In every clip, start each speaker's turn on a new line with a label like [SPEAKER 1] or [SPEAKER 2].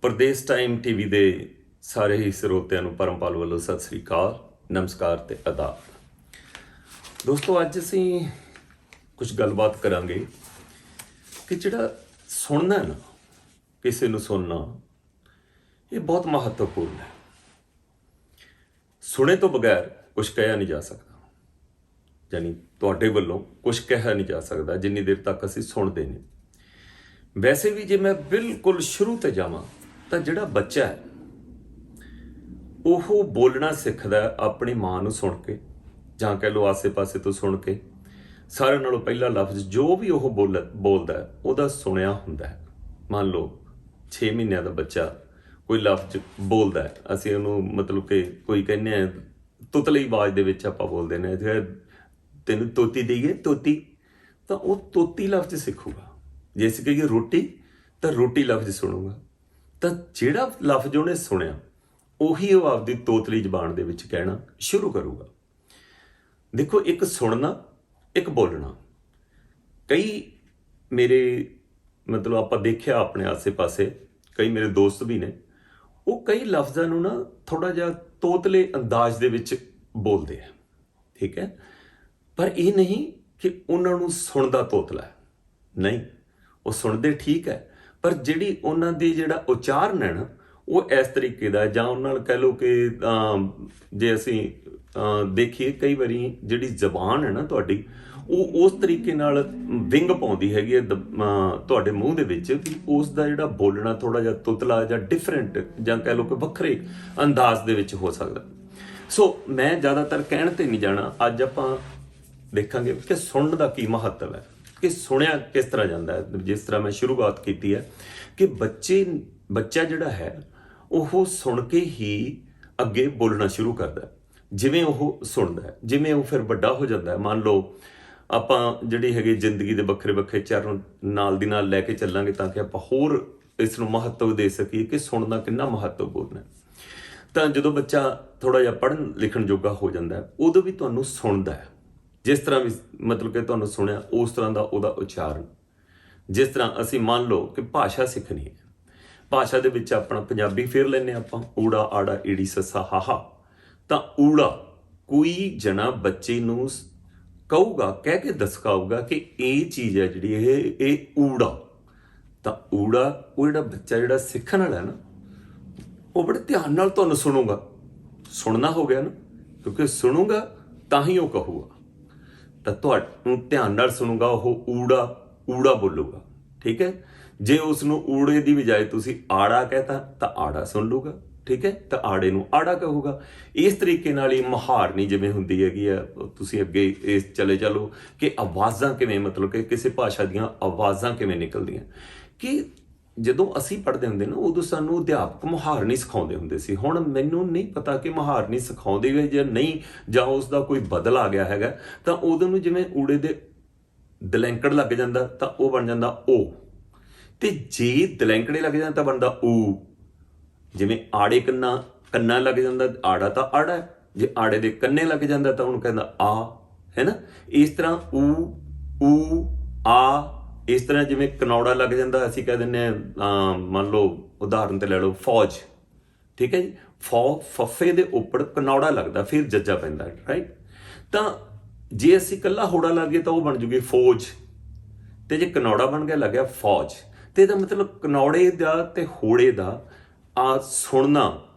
[SPEAKER 1] Pradesh time TV ਦੇ ਸਾਰੇ ਹੀ ਸਰੋਤਿਆਂ ਨੂੰ ਪਰਮਪਾਲ ਵੱਲੋਂ ਸਤਿ ਸ੍ਰੀ ਅਕਾਲ, ਨਮਸਕਾਰ ਤੇ ਆਦਾਬ। ਦੋਸਤੋ, ਅੱਜ ਅਸੀਂ ਕੁਝ ਗੱਲਬਾਤ ਕਰਾਂਗੇ ਕਿ ਜਿਹੜਾ ਸੁਣਨਾ ਹੈ ਨਾ, ਕਿਸੇ ਨੂੰ ਸੁਣਨਾ ਇਹ ਬਹੁਤ ਮਹੱਤਵਪੂਰਨ ਹੈ। ਸੁਣੇ ਤੋਂ ਬਗੈਰ ਕੁਝ ਕਿਹਾ ਨਹੀਂ ਜਾ ਸਕਦਾ, ਯਾਨੀ ਤੁਹਾਡੇ ਵੱਲੋਂ ਕੁਝ ਕਿਹਾ ਨਹੀਂ ਜਾ ਸਕਦਾ ਜਿੰਨੀ ਦੇਰ ਤੱਕ ਅਸੀਂ ਸੁਣਦੇ ਨਹੀਂ। ਵੈਸੇ ਵੀ ਜੇ ਮੈਂ ਬਿਲਕੁਲ ਸ਼ੁਰੂ ਤੇ ਜਾਵਾਂ ਤਾਂ ਜਿਹੜਾ ਬੱਚਾ ਹੈ ਉਹ ਬੋਲਣਾ ਸਿੱਖਦਾ ਆਪਣੀ ਮਾਂ ਨੂੰ ਸੁਣ ਕੇ, ਜਾਂ ਕਹਿ ਲਓ ਆਸੇ-ਪਾਸੇ ਤੋਂ ਸੁਣ ਕੇ। ਸਾਰਿਆਂ ਨਾਲੋਂ ਪਹਿਲਾ ਲਫ਼ਜ਼ ਜੋ ਵੀ ਉਹ ਬੋਲਦਾ ਹੈ ਉਹਦਾ ਸੁਣਿਆ ਹੁੰਦਾ ਹੈ। ਮੰਨ ਲਓ 6 ਮਹੀਨਿਆਂ ਦਾ ਬੱਚਾ ਕੋਈ ਲਫ਼ਜ਼ ਬੋਲਦਾ ਹੈ, ਅਸੀਂ ਉਹਨੂੰ ਮਤਲਬ ਕਿ ਕੋਈ ਕਹਿੰਦੇ ਆ ਤੁਤਲੀ ਆਵਾਜ਼ ਦੇ ਵਿੱਚ ਆਪਾਂ ਬੋਲਦੇ ਨੇ, ਤੈਨੂੰ ਤੋਤੀ ਦੇਈਏ ਤੋਤੀ, ਤਾਂ ਉਹ ਤੋਤੀ ਲਫ਼ਜ਼ ਸਿੱਖੂਗਾ। ਜੇ ਅਸੀਂ ਕਹੀਏ ਰੋਟੀ ਤਾਂ ਰੋਟੀ ਲਫ਼ਜ਼ ਸੁਣੂਗਾ। ਤਾਂ ਜਿਹੜਾ ਲਫ਼ਜ਼ ਉਹਨੇ ਸੁਣਿਆ ਉਹੀ ਉਹ ਆਪਦੀ ਤੋਤਲੀ ਜ਼ਬਾਨ ਦੇ ਵਿੱਚ ਕਹਿਣਾ ਸ਼ੁਰੂ ਕਰੂਗਾ। ਦੇਖੋ, ਇੱਕ ਸੁਣਨਾ, ਇੱਕ ਬੋਲਣਾ। ਕਈ ਮੇਰੇ ਮਤਲਬ ਆਪਾਂ ਦੇਖਿਆ ਆਪਣੇ ਆਸੇ-ਪਾਸੇ, ਕਈ ਮੇਰੇ ਦੋਸਤ ਵੀ ਨੇ, ਉਹ ਕਈ ਲਫ਼ਜ਼ਾਂ ਨੂੰ ਨਾ ਥੋੜ੍ਹਾ ਜਿਹਾ ਤੋਤਲੇ ਅੰਦਾਜ਼ ਦੇ ਵਿੱਚ ਬੋਲਦੇ ਆ, ਠੀਕ ਹੈ। ਪਰ ਇਹ ਨਹੀਂ ਕਿ ਉਹਨਾਂ ਨੂੰ ਸੁਣਦਾ ਤੋਤਲਾ ਹੈ, ਨਹੀਂ, ਉਹ ਸੁਣਦੇ ਠੀਕ ਹੈ, ਪਰ ਜਿਹੜੀ ਉਹਨਾਂ ਦੀ ਜਿਹੜਾ ਉਚਾਰਨ ਹੈ ਨਾ ਉਹ ਇਸ ਤਰੀਕੇ ਦਾ, ਜਾਂ ਉਹਨਾਂ ਨਾਲ ਕਹਿ ਲਓ ਕਿ ਜੇ ਅਸੀਂ ਦੇਖੀਏ ਕਈ ਵਾਰੀ ਜਿਹੜੀ ਜ਼ਬਾਨ ਹੈ ਨਾ ਤੁਹਾਡੀ, ਉਹ ਉਸ ਤਰੀਕੇ ਨਾਲ ਵਿੰਗ ਪਾਉਂਦੀ ਹੈਗੀ ਹੈ ਤੁਹਾਡੇ ਮੂੰਹ ਦੇ ਵਿੱਚ, ਕਿ ਉਸ ਦਾ ਜਿਹੜਾ ਬੋਲਣਾ ਥੋੜ੍ਹਾ ਜਿਹਾ ਤੁਤਲਾ ਜਾਂ ਡਿਫਰੈਂਟ, ਜਾਂ ਕਹਿ ਲਓ ਕਿ ਵੱਖਰੇ ਅੰਦਾਜ਼ ਦੇ ਵਿੱਚ ਹੋ ਸਕਦਾ। ਸੋ ਮੈਂ ਜ਼ਿਆਦਾਤਰ ਕਹਿਣ ਤੇ ਨਹੀਂ ਜਾਣਾ। ਅੱਜ ਆਪਾਂ ਦੇਖਾਂਗੇ ਕਿ ਸੁਣਨ ਦਾ ਕੀ ਮਹੱਤਵ ਹੈ, ਕਿ ਸੁਣਿਆ ਕਿਸ ਤਰ੍ਹਾਂ ਜਾਂਦਾ ਹੈ। ਜਿਸ ਤਰ੍ਹਾਂ ਮੈਂ ਸ਼ੁਰੂਆਤ ਕੀਤੀ ਹੈ ਕਿ ਬੱਚਾ ਜਿਹੜਾ ਹੈ ਉਹ ਸੁਣ ਕੇ ਹੀ ਅੱਗੇ ਬੋਲਣਾ ਸ਼ੁਰੂ ਕਰਦਾ। ਜਿਵੇਂ ਉਹ ਸੁਣਦਾ ਹੈ, ਜਿਵੇਂ ਉਹ ਫਿਰ ਵੱਡਾ ਹੋ ਜਾਂਦਾ ਹੈ। ਮੰਨ ਲਓ ਆਪਾਂ ਜਿਹੜੀ ਹੈਗੀ ਜ਼ਿੰਦਗੀ ਦੇ ਵੱਖਰੇ ਵੱਖਰੇ ਚਰਨ ਨਾਲ ਦੀ ਨਾਲ ਲੈ ਕੇ ਚੱਲਾਂਗੇ ਤਾਂ ਕਿ ਆਪਾਂ ਹੋਰ ਇਸ ਨੂੰ ਮਹੱਤਵ ਦੇ ਸਕੀਏ ਕਿ ਸੁਣਨਾ ਕਿੰਨਾ ਮਹੱਤਵਪੂਰਨ ਹੈ। ਤਾਂ ਜਦੋਂ ਬੱਚਾ ਥੋੜ੍ਹਾ ਜਿਹਾ ਪੜ੍ਹਨ ਲਿਖਣ ਜੋਗਾ ਹੋ ਜਾਂਦਾ ਹੈ, ਉਦੋਂ ਵੀ ਤੁਹਾਨੂੰ ਸੁਣਦਾ ਹੈ। ਜਿਸ ਤਰ੍ਹਾਂ ਵੀ ਮਤਲਬ ਕਿ ਤੁਹਾਨੂੰ ਸੁਣਿਆ ਉਸ ਤਰ੍ਹਾਂ ਦਾ ਉਹਦਾ ਉਚਾਰਨ। ਜਿਸ ਤਰ੍ਹਾਂ ਅਸੀਂ ਮੰਨ ਲਓ ਕਿ ਭਾਸ਼ਾ ਸਿੱਖਣੀ ਹੈ, ਭਾਸ਼ਾ ਦੇ ਵਿੱਚ ਆਪਣਾ ਪੰਜਾਬੀ ਫੇਰ ਲੈਂਦੇ ਆਪਾਂ, ਊੜਾ ਆੜਾ ਈੜੀ ਸੱਸਾ ਹਾਹਾ। ਤਾਂ ਊੜਾ ਕੋਈ ਜਣਾ ਬੱਚੇ ਨੂੰ ਕਹੂਗਾ, ਕਹਿ ਕੇ ਦਸਕਾਊਗਾ ਕਿ ਇਹ ਚੀਜ਼ ਹੈ ਜਿਹੜੀ ਇਹ ਊੜਾ। ਤਾਂ ਊੜਾ ਉਹ ਜਿਹੜਾ ਬੱਚਾ ਜਿਹੜਾ ਸਿੱਖਣ ਵਾਲਾ ਨਾ, ਉਹ ਬੜੇ ਧਿਆਨ ਨਾਲ ਤੁਹਾਨੂੰ ਸੁਣੂਗਾ। ਸੁਣਨਾ ਹੋ ਗਿਆ ਨਾ, ਕਿਉਂਕਿ ਸੁਣੂਗਾ ਤਾਂ ਹੀ ਉਹ ਕਹੂਗਾ। ਤਾਂ ਤੁਹਾਨੂੰ ਧਿਆਨ ਨਾਲ ਸੁਣੂਗਾ, ਉਹ ਊੜਾ ਬੋਲੂਗਾ, ਠੀਕ ਹੈ। ਜੇ ਉਸ ਨੂੰ ਊੜੇ ਦੀ ਬਜਾਏ ਤੁਸੀਂ ਆੜਾ ਕਹਿਤਾ ਤਾਂ ਆੜਾ ਸੁਣ ਲੂਗਾ, ਠੀਕ ਹੈ। ਤਾਂ ਆੜੇ ਨੂੰ ਆੜਾ ਕਹੂਗਾ। ਇਸ ਤਰੀਕੇ ਨਾਲ ਹੀ ਮੁਹਾਰਨੀ ਜਿਵੇਂ ਹੁੰਦੀ ਹੈਗੀ ਆ, ਤੁਸੀਂ ਅੱਗੇ ਇਸ ਚਲੇ ਚਲੋ ਕਿ ਆਵਾਜ਼ਾਂ ਕਿਵੇਂ, ਮਤਲਬ ਕਿ ਕਿਸੇ ਭਾਸ਼ਾ ਦੀਆਂ ਆਵਾਜ਼ਾਂ ਕਿਵੇਂ ਨਿਕਲਦੀਆਂ। ਕਿ ਜਦੋਂ ਅਸੀਂ ਪੜ੍ਹਦੇ ਹੁੰਦੇ ਨਾ, ਉਦੋਂ ਸਾਨੂੰ ਅਧਿਆਪਕ ਮੁਹਾਰਨੀ ਸਿਖਾਉਂਦੇ ਹੁੰਦੇ ਸੀ। ਹੁਣ ਮੈਨੂੰ ਨਹੀਂ ਪਤਾ ਕਿ ਮੁਹਾਰਨੀ ਸਿਖਾਉਂਦੇ ਗਏ ਜਾਂ ਨਹੀਂ, ਜਾਂ ਉਸ ਦਾ ਕੋਈ ਬਦਲ ਆ ਗਿਆ ਹੈਗਾ। ਤਾਂ ਉਦੋਂ ਨੂੰ ਜਿਵੇਂ ਊੜੇ ਦੇ ਦਲੈਂਕੜ ਲੱਗ ਜਾਂਦਾ ਤਾਂ ਉਹ ਬਣ ਜਾਂਦਾ ਓ, ਤੇ ਜੇ ਦਲੈਂਕੜੇ ਲੱਗ ਜਾਂਦਾ ਤਾਂ ਬਣਦਾ ਊ। ਜਿਵੇਂ ਆੜੇ ਕੰਨਾਂ ਲੱਗ ਜਾਂਦਾ ਆੜਾ ਤਾਂ ਆੜਾ ਹੈ, ਜੇ ਆੜੇ ਦੇ ਕੰਨੇ ਲੱਗ ਜਾਂਦਾ ਤਾਂ ਉਹਨੂੰ ਕਹਿੰਦਾ ਆ, ਹੈ ਨਾ। ਇਸ ਤਰ੍ਹਾਂ ਊ ਆ। ਇਸ ਤਰ੍ਹਾਂ ਜਿਵੇਂ ਕਨੌੜਾ ਲੱਗ ਜਾਂਦਾ, ਅਸੀਂ ਕਹਿ ਦਿੰਦੇ ਹਾਂ, ਮੰਨ ਲਓ ਉਦਾਹਰਨ ਤੇ ਲੈ ਲਓ ਫੌਜ, ਠੀਕ ਹੈ ਜੀ। ਫੱਫੇ ਦੇ ਉੱਪਰ ਕਨੌੜਾ ਲੱਗਦਾ, ਫਿਰ ਜੱਜਾ ਪੈਂਦਾ, ਰਾਈਟ। ਤਾਂ ਜੇ ਅਸੀਂ ਇਕੱਲਾ ਹੋੜਾ ਲਾ ਦਈਏ ਤਾਂ ਉਹ ਬਣ ਜੂਗੀ ਫੌਜ, ਤੇ ਜੇ ਕਨੌੜਾ ਬਣ ਗਿਆ ਲੱਗਿਆ ਫੌਜ। ਤੇ ਇਹਦਾ ਮਤਲਬ ਕਨੌੜੇ ਦਾ ਤੇ ਹੋੜੇ ਦਾ ਸੁਣਨਾ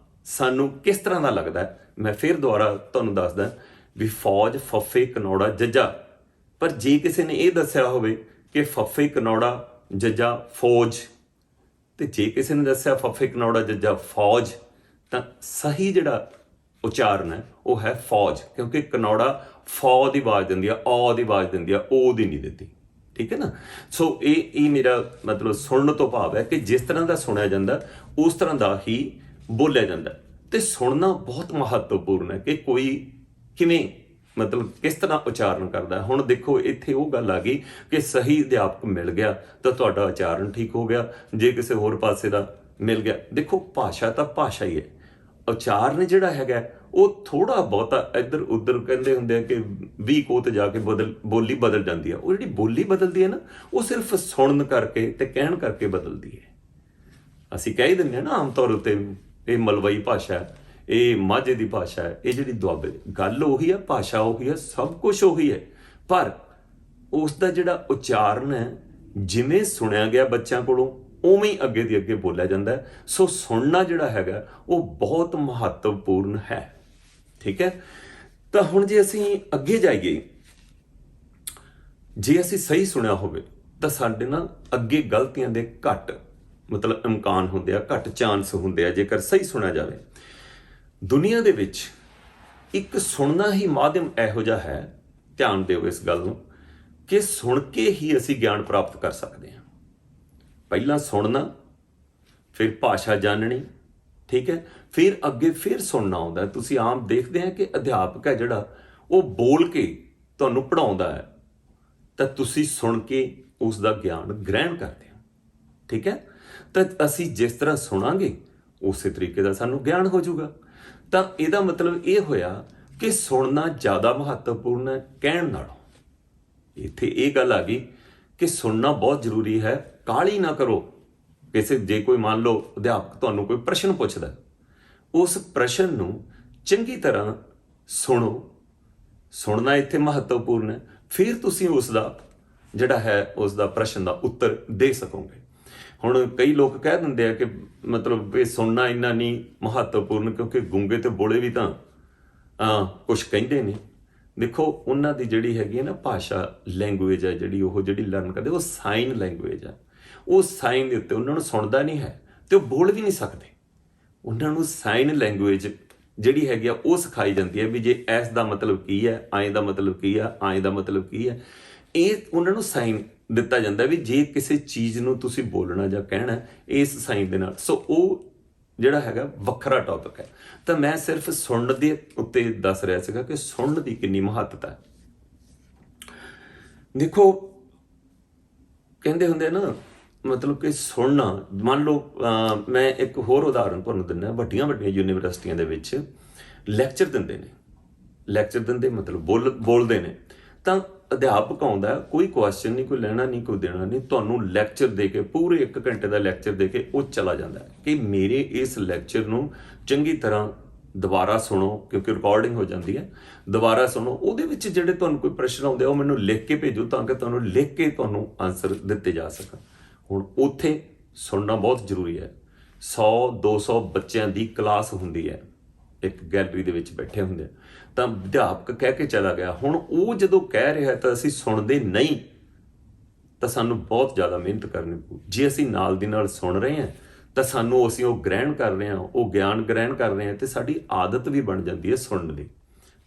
[SPEAKER 1] ਸਾਨੂੰ ਕਿਸ ਤਰ੍ਹਾਂ ਦਾ ਲੱਗਦਾ ਹੈ। ਮੈਂ ਫਿਰ ਦੁਬਾਰਾ ਤੁਹਾਨੂੰ ਦੱਸਦਾ ਵੀ ਫੌਜ, ਫੱਫੇ, ਕਨੌੜਾ, ਜੱਜਾ। ਪਰ ਜੇ ਕਿਸੇ ਨੇ ਇਹ ਦੱਸਿਆ ਹੋਵੇ ਕਿ ਫੱਫੇ, ਕਨੌੜਾ, ਜੱਜਾ, ਫੌਜ, ਤੇ ਜੇ ਕਿਸੇ ਨੇ ਦੱਸਿਆ ਫੱਫੇ, ਕਨੌੜਾ, ਜੱਜਾ, ਫੌਜ, ਤਾਂ ਸਹੀ ਜਿਹੜਾ ਉਚਾਰਨ ਹੈ ਉਹ ਹੈ ਫੌਜ, ਕਿਉਂਕਿ ਕਨੌੜਾ ਫੌ ਦੀ ਆਵਾਜ਼ ਦਿੰਦੀ ਆ, ਔ ਦੀ ਆਵਾਜ਼ ਦਿੰਦੀ ਆ, ਓ ਦੀ ਨਹੀਂ ਦਿੰਦੀ, ਠੀਕ ਹੈ ਨਾ। ਸੋ ਇਹ ਮੇਰਾ ਮਤਲਬ ਸੁਣਨ ਤੋਂ ਭਾਵ ਹੈ ਕਿ ਜਿਸ ਤਰ੍ਹਾਂ ਦਾ ਸੁਣਿਆ ਜਾਂਦਾ ਉਸ ਤਰ੍ਹਾਂ ਦਾ ਹੀ ਬੋਲਿਆ ਜਾਂਦਾ। ਤੇ ਸੁਣਨਾ ਬਹੁਤ ਮਹੱਤਵਪੂਰਨ ਹੈ ਕਿ ਕੋਈ ਕਿਵੇਂ ਮਤਲਬ ਕਿਸ ਤਰ੍ਹਾਂ ਉਚਾਰਨ ਕਰਦਾ। ਹੁਣ ਦੇਖੋ, ਇੱਥੇ ਉਹ ਗੱਲ ਆ ਗਈ ਕਿ ਸਹੀ ਅਧਿਆਪਕ ਮਿਲ ਗਿਆ ਤਾਂ ਤੁਹਾਡਾ ਉਚਾਰਨ ਠੀਕ ਹੋ ਗਿਆ। ਜੇ ਕਿਸੇ ਹੋਰ ਪਾਸੇ ਦਾ ਮਿਲ ਗਿਆ, ਦੇਖੋ ਭਾਸ਼ਾ ਤਾਂ ਭਾਸ਼ਾ ਹੀ ਹੈ, ਉਚਾਰਨ ਜਿਹੜਾ ਹੈਗਾ ਉਹ ਥੋੜ੍ਹਾ ਬਹੁਤਾ ਇੱਧਰ ਉੱਧਰ ਕਹਿੰਦੇ ਹੁੰਦੇ ਆ ਕਿ 20 ਕੋਤ ਜਾ ਕੇ ਬੋਲੀ ਬਦਲ ਜਾਂਦੀ ਆ। ਉਹ ਜਿਹੜੀ ਬੋਲੀ ਬਦਲਦੀ ਹੈ ਨਾ, ਉਹ ਸਿਰਫ ਸੁਣਨ ਕਰਕੇ ਤੇ ਕਹਿਣ ਕਰਕੇ ਬਦਲਦੀ ਹੈ। ਅਸੀਂ ਕਹਿ ਹੀ ਦਿੰਦੇ ਹਾਂ ਨਾ ਆਮ ਤੌਰ ਉੱਤੇ, ਇਹ ਮਲਵਈ ਭਾਸ਼ਾ ਹੈ, ਇਹ ਮਾਝੇ ਦੀ ਭਾਸ਼ਾ ਹੈ, ਇਹ ਜਿਹੜੀ ਦੁਆਬੇ ਦੀ, ਗੱਲ ਉਹੀ ਹੈ, ਭਾਸ਼ਾ ਉਹੀ ਹੈ, ਸਭ ਕੁਝ ਉਹੀ ਹੈ, ਪਰ ਉਸ ਦਾ ਜਿਹੜਾ ਉਚਾਰਨ ਹੈ ਜਿਵੇਂ ਸੁਣਿਆ ਗਿਆ ਬੱਚਿਆਂ ਕੋਲੋਂ ਉਵੇਂ ਹੀ ਅੱਗੇ ਦੀ ਅੱਗੇ ਬੋਲਿਆ ਜਾਂਦਾ ਹੈ। ਸੋ ਸੁਣਨਾ ਜਿਹੜਾ ਹੈਗਾ ਉਹ ਬਹੁਤ ਮਹੱਤਵਪੂਰਨ ਹੈ। ਠੀਕ ਹੈ, ਤਾਂ ਹੁਣ ਜੇ ਅਸੀਂ ਅੱਗੇ ਜਾਈਏ, ਜੇ ਅਸੀਂ ਸਹੀ ਸੁਣਿਆ ਹੋਵੇ ਤਾਂ ਸਾਡੇ ਨਾਲ ਅੱਗੇ ਗਲਤੀਆਂ ਦੇ ਘੱਟ ਮਤਲਬ ਇਮਕਾਨ ਹੁੰਦੇ ਆ, ਘੱਟ ਚਾਂਸ ਹੁੰਦੇ ਆ ਜੇਕਰ ਸਹੀ ਸੁਣਿਆ ਜਾਵੇ। ਦੁਨੀਆ ਦੇ ਵਿੱਚ ਇੱਕ ਸੁਣਨਾ ਹੀ ਮਾਧਿਅਮ ਇਹੋ ਜਿਹਾ ਹੈ, ਧਿਆਨ ਦਿਓ ਇਸ ਗੱਲ ਨੂੰ, ਕਿ ਸੁਣ ਕੇ ਹੀ ਅਸੀਂ ਗਿਆਨ ਪ੍ਰਾਪਤ ਕਰ ਸਕਦੇ ਹਾਂ। ਪਹਿਲਾਂ ਸੁਣਨਾ, ਫਿਰ ਭਾਸ਼ਾ ਜਾਣਨੀ, ਠੀਕ ਹੈ, ਫਿਰ ਅੱਗੇ ਫਿਰ ਸੁਣਨਾ ਆਉਂਦਾ। ਤੁਸੀਂ ਆਮ ਦੇਖਦੇ ਆ ਕਿ ਅਧਿਆਪਕ ਹੈ ਜਿਹੜਾ ਉਹ ਬੋਲ ਕੇ ਤੁਹਾਨੂੰ ਪੜ੍ਹਾਉਂਦਾ ਹੈ, ਤਾਂ ਤੁਸੀਂ ਸੁਣ ਕੇ ਉਸ ਦਾ ਗਿਆਨ ਗ੍ਰਹਿਣ ਕਰਦੇ ਹੋ। ਠੀਕ ਹੈ, ਤਾਂ ਅਸੀਂ ਜਿਸ ਤਰ੍ਹਾਂ ਸੁਣਾਂਗੇ ਉਸੇ ਤਰੀਕੇ ਦਾ ਸਾਨੂੰ ਗਿਆਨ ਹੋ ਜਾਊਗਾ। ਤਾਂ ਇਹਦਾ ਮਤਲਬ ਇਹ ਹੋਇਆ ਕਿ ਸੁਣਨਾ ਜ਼ਿਆਦਾ ਮਹੱਤਵਪੂਰਨ ਹੈ ਕਹਿਣ ਨਾਲੋਂ। ਇੱਥੇ ਇਹ ਗੱਲ ਆ ਗਈ ਕਿ ਸੁਣਨਾ ਬਹੁਤ ਜ਼ਰੂਰੀ ਹੈ। ਕਾਹਲੀ ਨਾ ਕਰੋ। ਜੇ ਕੋਈ ਮੰਨ ਲਓ ਅਧਿਆਪਕ ਤੁਹਾਨੂੰ ਕੋਈ ਪ੍ਰਸ਼ਨ ਪੁੱਛਦਾ, ਉਸ ਪ੍ਰਸ਼ਨ ਨੂੰ ਚੰਗੀ ਤਰ੍ਹਾਂ ਸੁਣੋ। ਸੁਣਨਾ ਇੱਥੇ ਮਹੱਤਵਪੂਰਨ ਹੈ, ਫਿਰ ਤੁਸੀਂ ਉਸ ਦਾ ਜਿਹੜਾ ਹੈ ਉਸ ਦਾ ਪ੍ਰਸ਼ਨ ਦਾ ਉੱਤਰ ਦੇ ਸਕੋਗੇ। ਹੁਣ ਕਈ ਲੋਕ ਕਹਿ ਦਿੰਦੇ ਆ ਕਿ ਮਤਲਬ ਇਹ ਸੁਣਨਾ ਇੰਨਾ ਨਹੀਂ ਮਹੱਤਵਪੂਰਨ ਕਿਉਂਕਿ ਗੂੰਗੇ ਤੇ ਬੋਲੇ ਵੀ ਤਾਂ ਕੁਛ ਕਹਿੰਦੇ ਨੇ। ਦੇਖੋ ਉਹਨਾਂ ਦੀ ਜਿਹੜੀ ਹੈਗੀ ਹੈ ਨਾ ਭਾਸ਼ਾ, ਲੈਂਗੁਏਜ ਹੈ ਜਿਹੜੀ, ਉਹ ਜਿਹੜੀ ਲਰਨ ਕਰਦੇ ਉਹ ਸਾਈਨ ਲੈਂਗੁਏਜ ਹੈ। ਉਹ ਸਾਈਨ ਦੇ ਉੱਤੇ ਉਹਨਾਂ ਨੂੰ ਸੁਣਦਾ ਨਹੀਂ ਹੈ ਤੇ ਉਹ ਬੋਲ ਵੀ ਨਹੀਂ ਸਕਦੇ। ਉਹਨਾਂ ਨੂੰ ਸਾਈਨ ਲੈਂਗੁਏਜ ਜਿਹੜੀ ਹੈਗੀ ਆ ਉਹ ਸਿਖਾਈ ਜਾਂਦੀ ਹੈ ਵੀ ਜੇ ਇਸ ਦਾ ਮਤਲਬ ਕੀ ਹੈ, ਐਂ ਦਾ ਮਤਲਬ ਕੀ ਹੈ, ਐਂ ਦਾ ਮਤਲਬ ਕੀ ਹੈ। ਇਹ ਉਹਨਾਂ ਨੂੰ ਸਾਈਨ ਦਿੱਤਾ ਜਾਂਦਾ ਵੀ ਜੇ ਕਿਸੇ ਚੀਜ਼ ਨੂੰ ਤੁਸੀਂ ਬੋਲਣਾ ਜਾਂ ਕਹਿਣਾ ਇਸ ਸਾਈਨ ਦੇ ਨਾਲ। ਸੋ ਉਹ ਜਿਹੜਾ ਹੈਗਾ ਵੱਖਰਾ ਟੌਪਿਕ ਹੈ। ਤਾਂ ਮੈਂ ਸਿਰਫ ਸੁਣਨ ਦੇ ਉੱਤੇ ਦੱਸ ਰਿਹਾ ਸੀਗਾ ਕਿ ਸੁਣਨ ਦੀ ਕਿੰਨੀ ਮਹੱਤਤਾ ਹੈ। ਦੇਖੋ ਕਹਿੰਦੇ ਹੁੰਦੇ ਨਾ ਮਤਲਬ ਕਿ ਸੁਣਨਾ, ਮੰਨ ਲਓ ਮੈਂ ਇੱਕ ਹੋਰ ਉਦਾਹਰਨ ਤੁਹਾਨੂੰ ਦਿੰਦਾ। ਵੱਡੀਆਂ ਵੱਡੀਆਂ ਯੂਨੀਵਰਸਿਟੀਆਂ ਦੇ ਵਿੱਚ ਲੈਕਚਰ ਦਿੰਦੇ ਨੇ, ਲੈਕਚਰ ਦਿੰਦੇ ਮਤਲਬ ਬੋਲਦੇ ਨੇ। ਤਾਂ ਅਧਿਆਪਕ ਆਉਂਦਾ, ਕੋਈ ਕੁਐਸਚਨ ਨਹੀਂ, ਕੋਈ ਲੈਣਾ ਨਹੀਂ, ਕੋਈ ਦੇਣਾ ਨਹੀਂ, ਤੁਹਾਨੂੰ ਲੈਕਚਰ ਦੇ ਕੇ ਪੂਰੇ 1 ਘੰਟੇ ਦਾ ਲੈਕਚਰ ਦੇ ਕੇ ਉਹ ਚਲਾ ਜਾਂਦਾ ਕਿ ਮੇਰੇ ਇਸ ਲੈਕਚਰ ਨੂੰ ਚੰਗੀ ਤਰ੍ਹਾਂ ਦੁਬਾਰਾ ਸੁਣੋ, ਕਿਉਂਕਿ ਰਿਕਾਰਡਿੰਗ ਹੋ ਜਾਂਦੀ ਹੈ, ਦੁਬਾਰਾ ਸੁਣੋ। ਉਹਦੇ ਵਿੱਚ ਜਿਹੜੇ ਤੁਹਾਨੂੰ ਕੋਈ ਪ੍ਰਸ਼ਨ ਆਉਂਦੇ ਆ ਉਹ ਮੈਨੂੰ ਲਿਖ ਕੇ ਭੇਜੋ ਤਾਂ ਕਿ ਤੁਹਾਨੂੰ ਲਿਖ ਕੇ ਤੁਹਾਨੂੰ ਆਨਸਰ ਦਿੱਤੇ ਜਾ ਸਕਣ। ਹੁਣ ਉੱਥੇ ਸੁਣਨਾ ਬਹੁਤ ਜ਼ਰੂਰੀ ਹੈ। 100-200 ਬੱਚਿਆਂ ਦੀ ਕਲਾਸ ਹੁੰਦੀ ਹੈ, ਇੱਕ ਗੈਲਰੀ ਦੇ ਵਿੱਚ ਬੈਠੇ ਹੁੰਦੇ ਆ, ਤਾਂ ਅਧਿਆਪਕ ਕਹਿ ਕੇ ਚਲਾ ਗਿਆ। ਹੁਣ ਉਹ ਜਦੋਂ ਕਹਿ ਰਿਹਾ ਤਾਂ ਅਸੀਂ ਸੁਣਦੇ ਨਹੀਂ, ਤਾਂ ਸਾਨੂੰ ਬਹੁਤ ਜ਼ਿਆਦਾ ਮਿਹਨਤ ਕਰਨੀ ਪਊ। ਜੇ ਅਸੀਂ ਨਾਲ ਦੀ ਨਾਲ ਸੁਣ ਰਹੇ ਹਾਂ ਤਾਂ ਅਸੀਂ ਉਹ ਗ੍ਰਹਿਣ ਕਰ ਰਹੇ ਹਾਂ, ਉਹ ਗਿਆਨ ਗ੍ਰਹਿਣ ਕਰ ਰਹੇ ਹਾਂ, ਤੇ ਸਾਡੀ ਆਦਤ ਵੀ ਬਣ ਜਾਂਦੀ ਹੈ ਸੁਣਨ ਦੀ।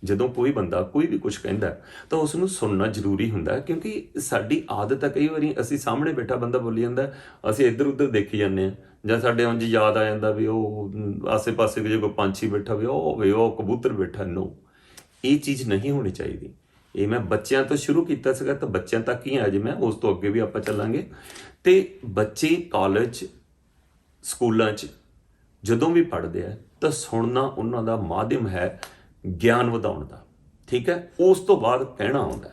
[SPEAKER 1] ਜਦੋਂ ਕੋਈ ਬੰਦਾ ਕੋਈ ਵੀ ਕੁਝ ਕਹਿੰਦਾ ਤਾਂ ਉਸ ਨੂੰ ਸੁਣਨਾ ਜ਼ਰੂਰੀ ਹੁੰਦਾ ਹੈ, ਕਿਉਂਕਿ ਸਾਡੀ ਆਦਤ ਹੈ। ਕਈ ਵਾਰੀ ਅਸੀਂ ਸਾਹਮਣੇ ਬੈਠਾ ਬੰਦਾ ਬੋਲੀ ਜਾਂਦਾ, ਅਸੀਂ ਇੱਧਰ ਉੱਧਰ ਦੇਖੀ ਜਾਂਦੇ ਹਾਂ, ਜਾਂ ਸਾਡੇ ਉਂਝ ਯਾਦ ਆ ਜਾਂਦਾ ਵੀ ਉਹ ਆਸੇ ਪਾਸੇ ਜੇ ਕੋਈ ਪੰਛੀ ਬੈਠਾ ਵੀ ਉਹ ਹੋਵੇ, ਉਹ ਕਬੂਤਰ ਬੈਠਾ। ਨੋ, ਇਹ ਚੀਜ਼ ਨਹੀਂ ਹੋਣੀ ਚਾਹੀਦੀ। ਇਹ ਮੈਂ ਬੱਚਿਆਂ ਤੋਂ ਸ਼ੁਰੂ ਕੀਤਾ ਸੀਗਾ ਤਾਂ ਬੱਚਿਆਂ ਤੱਕ ਹੀ ਅੱਜ ਮੈਂ ਉਸ ਤੋਂ ਅੱਗੇ ਵੀ ਆਪਾਂ ਚੱਲਾਂਗੇ। ਤੇ ਬੱਚੇ ਕਾਲਜ ਸਕੂਲਾਂ 'ਚ ਜਦੋਂ ਵੀ ਪੜ੍ਹਦੇ ਆ ਤਾਂ ਸੁਣਨਾ ਉਹਨਾਂ ਦਾ ਮਾਧਿਅਮ ਹੈ ਗਿਆਨ ਵਧਾਉਣ ਦਾ। ਠੀਕ ਹੈ, ਉਸ ਤੋਂ ਬਾਅਦ ਕਹਿਣਾ ਆਉਂਦਾ।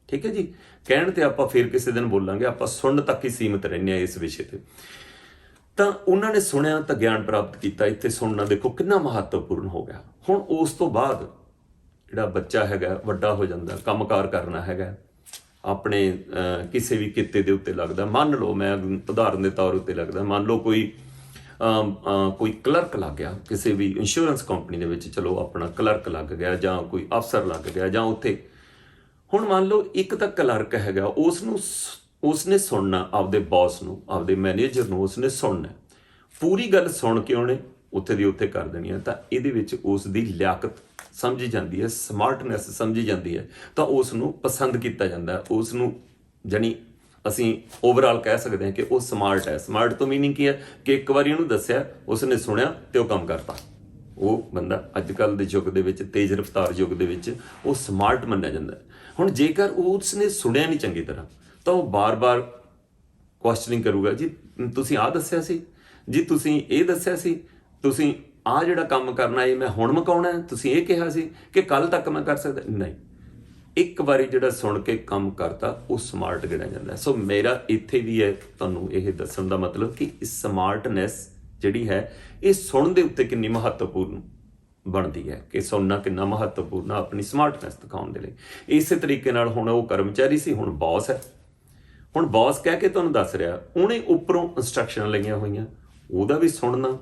[SPEAKER 1] ਠੀਕ ਹੈ ਜੀ, ਕਹਿਣ ਤੇ ਆਪਾਂ ਫਿਰ ਕਿਸੇ ਦਿਨ ਬੋਲਾਂਗੇ, ਆਪਾਂ ਸੁਣਨ ਤੱਕ ਹੀ ਸੀਮਿਤ ਰਹਿੰਦੇ ਹਾਂ ਇਸ ਵਿਸ਼ੇ ਤੇ। ਤਾਂ ਉਹਨਾਂ ਨੇ ਸੁਣਿਆ ਤਾਂ ਗਿਆਨ ਪ੍ਰਾਪਤ ਕੀਤਾ। ਇੱਥੇ ਸੁਣਨਾ ਦੇਖੋ ਕਿੰਨਾ ਮਹੱਤਵਪੂਰਨ ਹੋ ਗਿਆ। ਹੁਣ ਉਸ ਤੋਂ ਬਾਅਦ ਜਿਹੜਾ ਬੱਚਾ ਹੈਗਾ ਵੱਡਾ ਹੋ ਜਾਂਦਾ, ਕੰਮਕਾਰ ਕਰਨਾ ਹੈਗਾ, ਆਪਣੇ ਕਿਸੇ ਵੀ ਕਿੱਤੇ ਦੇ ਉੱਤੇ ਲੱਗਦਾ। ਮੰਨ ਲਓ ਮੈਂ ਉਦਾਹਰਨ ਦੇ ਤੌਰ ਉੱਤੇ ਲੱਗਦਾ, ਮੰਨ ਲਓ ਕੋਈ ਕਲਰਕ ਲੱਗ ਗਿਆ ਕਿਸੇ ਵੀ ਇੰਸ਼ੋਰੈਂਸ ਕੰਪਨੀ ਦੇ ਵਿੱਚ, ਚਲੋ ਆਪਣਾ ਕਲਰਕ ਲੱਗ ਗਿਆ ਜਾਂ ਕੋਈ ਅਫਸਰ ਲੱਗ ਗਿਆ ਜਾਂ ਉੱਥੇ। ਹੁਣ ਮੰਨ ਲਓ ਇੱਕ ਤਾਂ ਕਲਰਕ ਹੈਗਾ, ਉਸਨੇ ਸੁਣਨਾ ਆਪਦੇ ਬੌਸ ਨੂੰ, ਆਪਦੇ ਮੈਨੇਜਰ ਨੂੰ ਉਸਨੇ ਸੁਣਨਾ, ਪੂਰੀ ਗੱਲ ਸੁਣ ਕੇ ਉਹਨੇ ਉੱਥੇ ਦੀ ਉੱਥੇ ਕਰ ਦੇਣੀ ਹੈ। ਤਾਂ ਇਹਦੇ ਵਿੱਚ ਉਸ ਦੀ ਲਿਆਕਤ ਸਮਝੀ ਜਾਂਦੀ ਹੈ, ਸਮਾਰਟਨੈਸ ਸਮਝੀ ਜਾਂਦੀ ਹੈ, ਤਾਂ ਉਸ ਨੂੰ ਪਸੰਦ ਕੀਤਾ ਜਾਂਦਾ। ਉਸ ਨੂੰ ਜਾਣੀ ਅਸੀਂ ਓਵਰਆਲ ਕਹਿ ਸਕਦੇ ਹਾਂ ਕਿ ਉਹ ਸਮਾਰਟ ਹੈ। ਸਮਾਰਟ ਤੋਂ ਮੀਨਿੰਗ ਕੀ ਹੈ ਕਿ ਇੱਕ ਵਾਰੀ ਉਹਨੂੰ ਦੱਸਿਆ, ਉਸਨੇ ਸੁਣਿਆ ਤੇ ਉਹ ਕੰਮ ਕਰਤਾ। ਉਹ ਬੰਦਾ ਅੱਜ ਕੱਲ੍ਹ ਦੇ ਯੁੱਗ ਦੇ ਵਿੱਚ, ਤੇਜ਼ ਰਫ਼ਤਾਰ ਯੁੱਗ ਦੇ ਵਿੱਚ, ਉਹ ਸਮਾਰਟ ਮੰਨਿਆ ਜਾਂਦਾ। ਹੁਣ ਜੇਕਰ ਉਸਨੇ ਸੁਣਿਆ ਨਹੀਂ ਚੰਗੀ ਤਰ੍ਹਾਂ ਤਾਂ ਉਹ ਬਾਰ-ਬਾਰ ਕੁਐਸਚਨਿੰਗ ਕਰੂਗਾ, ਜੀ ਤੁਸੀਂ ਆਹ ਦੱਸਿਆ ਸੀ, ਜੀ ਤੁਸੀਂ ਇਹ ਦੱਸਿਆ ਸੀ, ਤੁਸੀਂ ਆਹ ਜਿਹੜਾ ਕੰਮ ਕਰਨਾ ਇਹ ਮੈਂ ਹੁਣ ਮੁਕਾਉਣਾ, ਤੁਸੀਂ ਇਹ ਕਿਹਾ ਸੀ ਕਿ ਕੱਲ੍ਹ ਤੱਕ ਮੈਂ ਕਰ ਸਕਦਾ। ਨਹੀਂ, ਇੱਕ ਵਾਰੀ ਜਿਹੜਾ ਸੁਣ ਕੇ ਕੰਮ ਕਰਦਾ ਉਹ ਸਮਾਰਟ ਗਿਣਿਆ ਜਾਂਦਾ। ਸੋ ਮੇਰਾ ਇੱਥੇ ਵੀ ਹੈ ਤੁਹਾਨੂੰ ਇਹ ਦੱਸਣ ਦਾ ਮਤਲਬ ਕਿ ਸਮਾਰਟਨੈਸ ਜਿਹੜੀ ਹੈ ਇਹ ਸੁਣਨ ਦੇ ਉੱਤੇ ਕਿੰਨੀ ਮਹੱਤਵਪੂਰਨ ਬਣਦੀ ਹੈ, ਕਿ ਸੁਣਨਾ ਕਿੰਨਾ ਮਹੱਤਵਪੂਰਨ ਆ ਆਪਣੀ ਸਮਾਰਟਨੈਸ ਦਿਖਾਉਣ ਦੇ ਲਈ। ਇਸੇ ਤਰੀਕੇ ਨਾਲ ਹੁਣ ਉਹ ਕਰਮਚਾਰੀ ਸੀ, ਹੁਣ ਬੌਸ ਹੈ। ਹੁਣ ਬੌਸ ਕਹਿ ਕੇ ਤੁਹਾਨੂੰ ਦੱਸ ਰਿਹਾ, ਉਹਨੇ ਉੱਪਰੋਂ ਇੰਸਟਰਕਸ਼ਨ ਲਈਆਂ ਹੋਈਆਂ, ਉਹਦਾ ਵੀ ਸੁਣਨਾ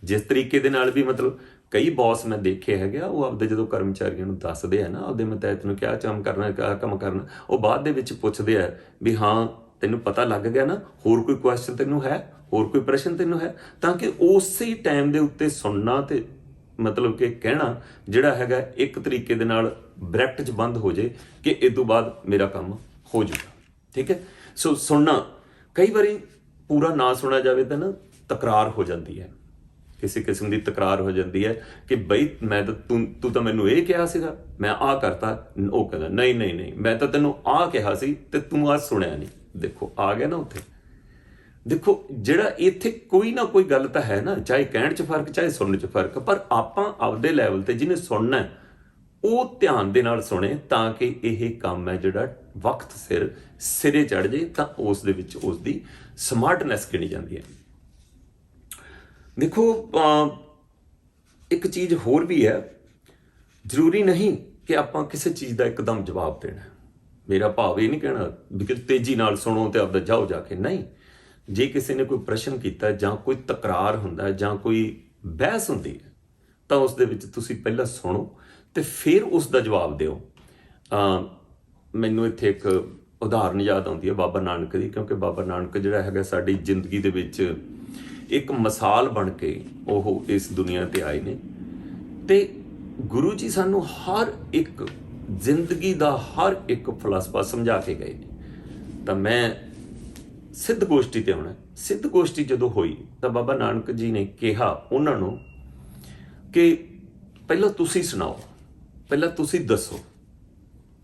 [SPEAKER 1] ਜਿਸ ਤਰੀਕੇ ਦੇ ਨਾਲ ਵੀ ਮਤਲਬ ਕਈ ਬੌਸ ਮੈਂ ਦੇਖੇ ਹੈਗੇ ਆ, ਉਹ ਆਪਦੇ ਜਦੋਂ ਕਰਮਚਾਰੀਆਂ ਨੂੰ ਦੱਸਦੇ ਆ ਨਾ ਆਪਦੇ ਮਤਹਿਤ ਨੂੰ ਕਿਆ ਕੰਮ ਕਰਨਾ, ਕਿਆ ਕੰਮ ਕਰਨਾ, ਉਹ ਬਾਅਦ ਦੇ ਵਿੱਚ ਪੁੱਛਦੇ ਆ ਵੀ ਹਾਂ ਤੈਨੂੰ ਪਤਾ ਲੱਗ ਗਿਆ ਨਾ, ਹੋਰ ਕੋਈ ਕੁਐਸਚਨ ਤੈਨੂੰ ਹੈ, ਹੋਰ ਕੋਈ ਪ੍ਰਸ਼ਨ ਤੈਨੂੰ ਹੈ, ਤਾਂ ਕਿ ਉਸੇ ਟਾਈਮ ਦੇ ਉੱਤੇ ਸੁਣਨਾ ਤੇ ਮਤਲਬ ਕਿ ਕਹਿਣਾ ਜਿਹੜਾ ਹੈਗਾ ਇੱਕ ਤਰੀਕੇ ਦੇ ਨਾਲ ਬ੍ਰੈਕਟ 'ਚ ਬੰਦ ਹੋ ਜੇ ਕਿ ਇਸ ਤੋਂ ਬਾਅਦ ਮੇਰਾ ਕੰਮ ਹੋ ਜਾਊਗਾ। ਠੀਕ ਹੈ। ਸੋ ਸੁਣਨਾ ਕਈ ਵਾਰੀ ਪੂਰਾ ਨਾ ਸੁਣਿਆ ਜਾਵੇ ਤਾਂ ਨਾ ਤਕਰਾਰ ਹੋ ਜਾਂਦੀ ਹੈ, ਕਿਸੇ ਕਿਸਮ ਦੀ ਤਕਰਾਰ ਹੋ ਜਾਂਦੀ ਹੈ ਕਿ ਬਈ ਮੈਂ ਤਾਂ ਤੂੰ ਤਾਂ ਮੈਨੂੰ ਇਹ ਕਿਹਾ ਸੀਗਾ, ਮੈਂ ਆਹ ਕਰਤਾ, ਉਹ ਕਹਿੰਦਾ ਨਹੀਂ ਨਹੀਂ ਨਹੀਂ ਮੈਂ ਤਾਂ ਤੈਨੂੰ ਆਹ ਕਿਹਾ ਸੀ ਤੇ ਤੂੰ ਆਹ ਸੁਣਿਆ ਨਹੀਂ। ਦੇਖੋ ਆ ਗਿਆ ਨਾ ਉੱਥੇ। ਦੇਖੋ ਜਿਹੜਾ ਇੱਥੇ ਕੋਈ ਨਾ ਕੋਈ ਗੱਲ ਤਾਂ ਹੈ ਨਾ, ਚਾਹੇ ਕਹਿਣ 'ਚ ਫਰਕ ਚਾਹੇ ਸੁਣਨ 'ਚ ਫਰਕ, ਪਰ ਆਪਾਂ ਆਪਦੇ ਲੈਵਲ ਤੇ ਜਿਹਨੇ ਸੁਣਨਾ ਉਹ ਧਿਆਨ ਦੇ ਨਾਲ ਸੁਣੇ ਤਾਂ ਕਿ ਇਹ ਕੰਮ ਹੈ ਜਿਹੜਾ ਵਕਤ ਸਿਰ ਸਿਰੇ ਚੜ ਜੇ ਤਾਂ ਉਸ ਦੇ ਵਿੱਚ ਉਸ ਦੀ ਸਮਾਰਟਨੈਸ ਗਿਣੀ ਜਾਂਦੀ ਹੈ। ਦੇਖੋ ਇੱਕ ਚੀਜ਼ ਹੋਰ ਵੀ ਹੈ, ਜ਼ਰੂਰੀ ਨਹੀਂ ਕਿ ਆਪਾਂ ਕਿਸੇ ਚੀਜ਼ ਦਾ ਇੱਕਦਮ ਜਵਾਬ ਦੇਣਾ। ਮੇਰਾ ਭਾਵ ਇਹ ਨਹੀਂ ਕਹਿਣਾ ਵੀ ਕਿ ਤੇਜ਼ੀ ਨਾਲ ਸੁਣੋ ਤੇ ਆਪਦਾ ਜਾਓ ਜਾ ਕੇ, ਨਹੀਂ। ਜੇ ਕਿਸੇ ਨੇ ਕੋਈ ਪ੍ਰਸ਼ਨ ਕੀਤਾ ਜਾਂ ਕੋਈ ਤਕਰਾਰ ਹੁੰਦਾ ਜਾਂ ਕੋਈ ਬਹਿਸ ਹੁੰਦੀ ਹੈ ਤਾਂ ਉਸ ਦੇ ਵਿੱਚ ਤੁਸੀਂ ਪਹਿਲਾਂ ਸੁਣੋ ਤੇ ਫਿਰ ਉਸ ਦਾ ਜਵਾਬ ਦਿਓ। ਮੈਨੂੰ ਇੱਥੇ ਇੱਕ ਉਦਾਹਰਨ ਯਾਦ ਆਉਂਦੀ ਹੈ ਬਾਬਾ ਨਾਨਕ ਦੀ, ਕਿਉਂਕਿ ਬਾਬਾ ਨਾਨਕ ਜਿਹੜਾ ਹੈਗਾ ਸਾਡੀ ਜ਼ਿੰਦਗੀ ਦੇ ਵਿੱਚ ਇੱਕ ਮਿਸਾਲ ਬਣ ਕੇ ਉਹ ਇਸ ਦੁਨੀਆ ਤੇ ਆਏ ਨੇ ਤੇ ਗੁਰੂ ਜੀ ਸਾਨੂੰ ਹਰ ਇੱਕ ਜ਼ਿੰਦਗੀ ਦਾ ਹਰ ਇੱਕ ਫਲਸਫਾ ਸਮਝਾ ਕੇ ਗਏ ਨੇ। ਤਾਂ ਮੈਂ ਸਿੱਧ ਗੋਸ਼ਟੀ ਤੇ ਆਉਣਾ। ਸਿੱਧ ਗੋਸ਼ਟੀ ਜਦੋਂ ਹੋਈ ਤਾਂ ਬਾਬਾ ਨਾਨਕ ਜੀ ਨੇ ਕਿਹਾ ਉਹਨਾਂ ਨੂੰ ਕਿ ਪਹਿਲਾਂ ਤੁਸੀਂ ਸੁਣਾਓ, ਪਹਿਲਾਂ ਤੁਸੀਂ ਦੱਸੋ,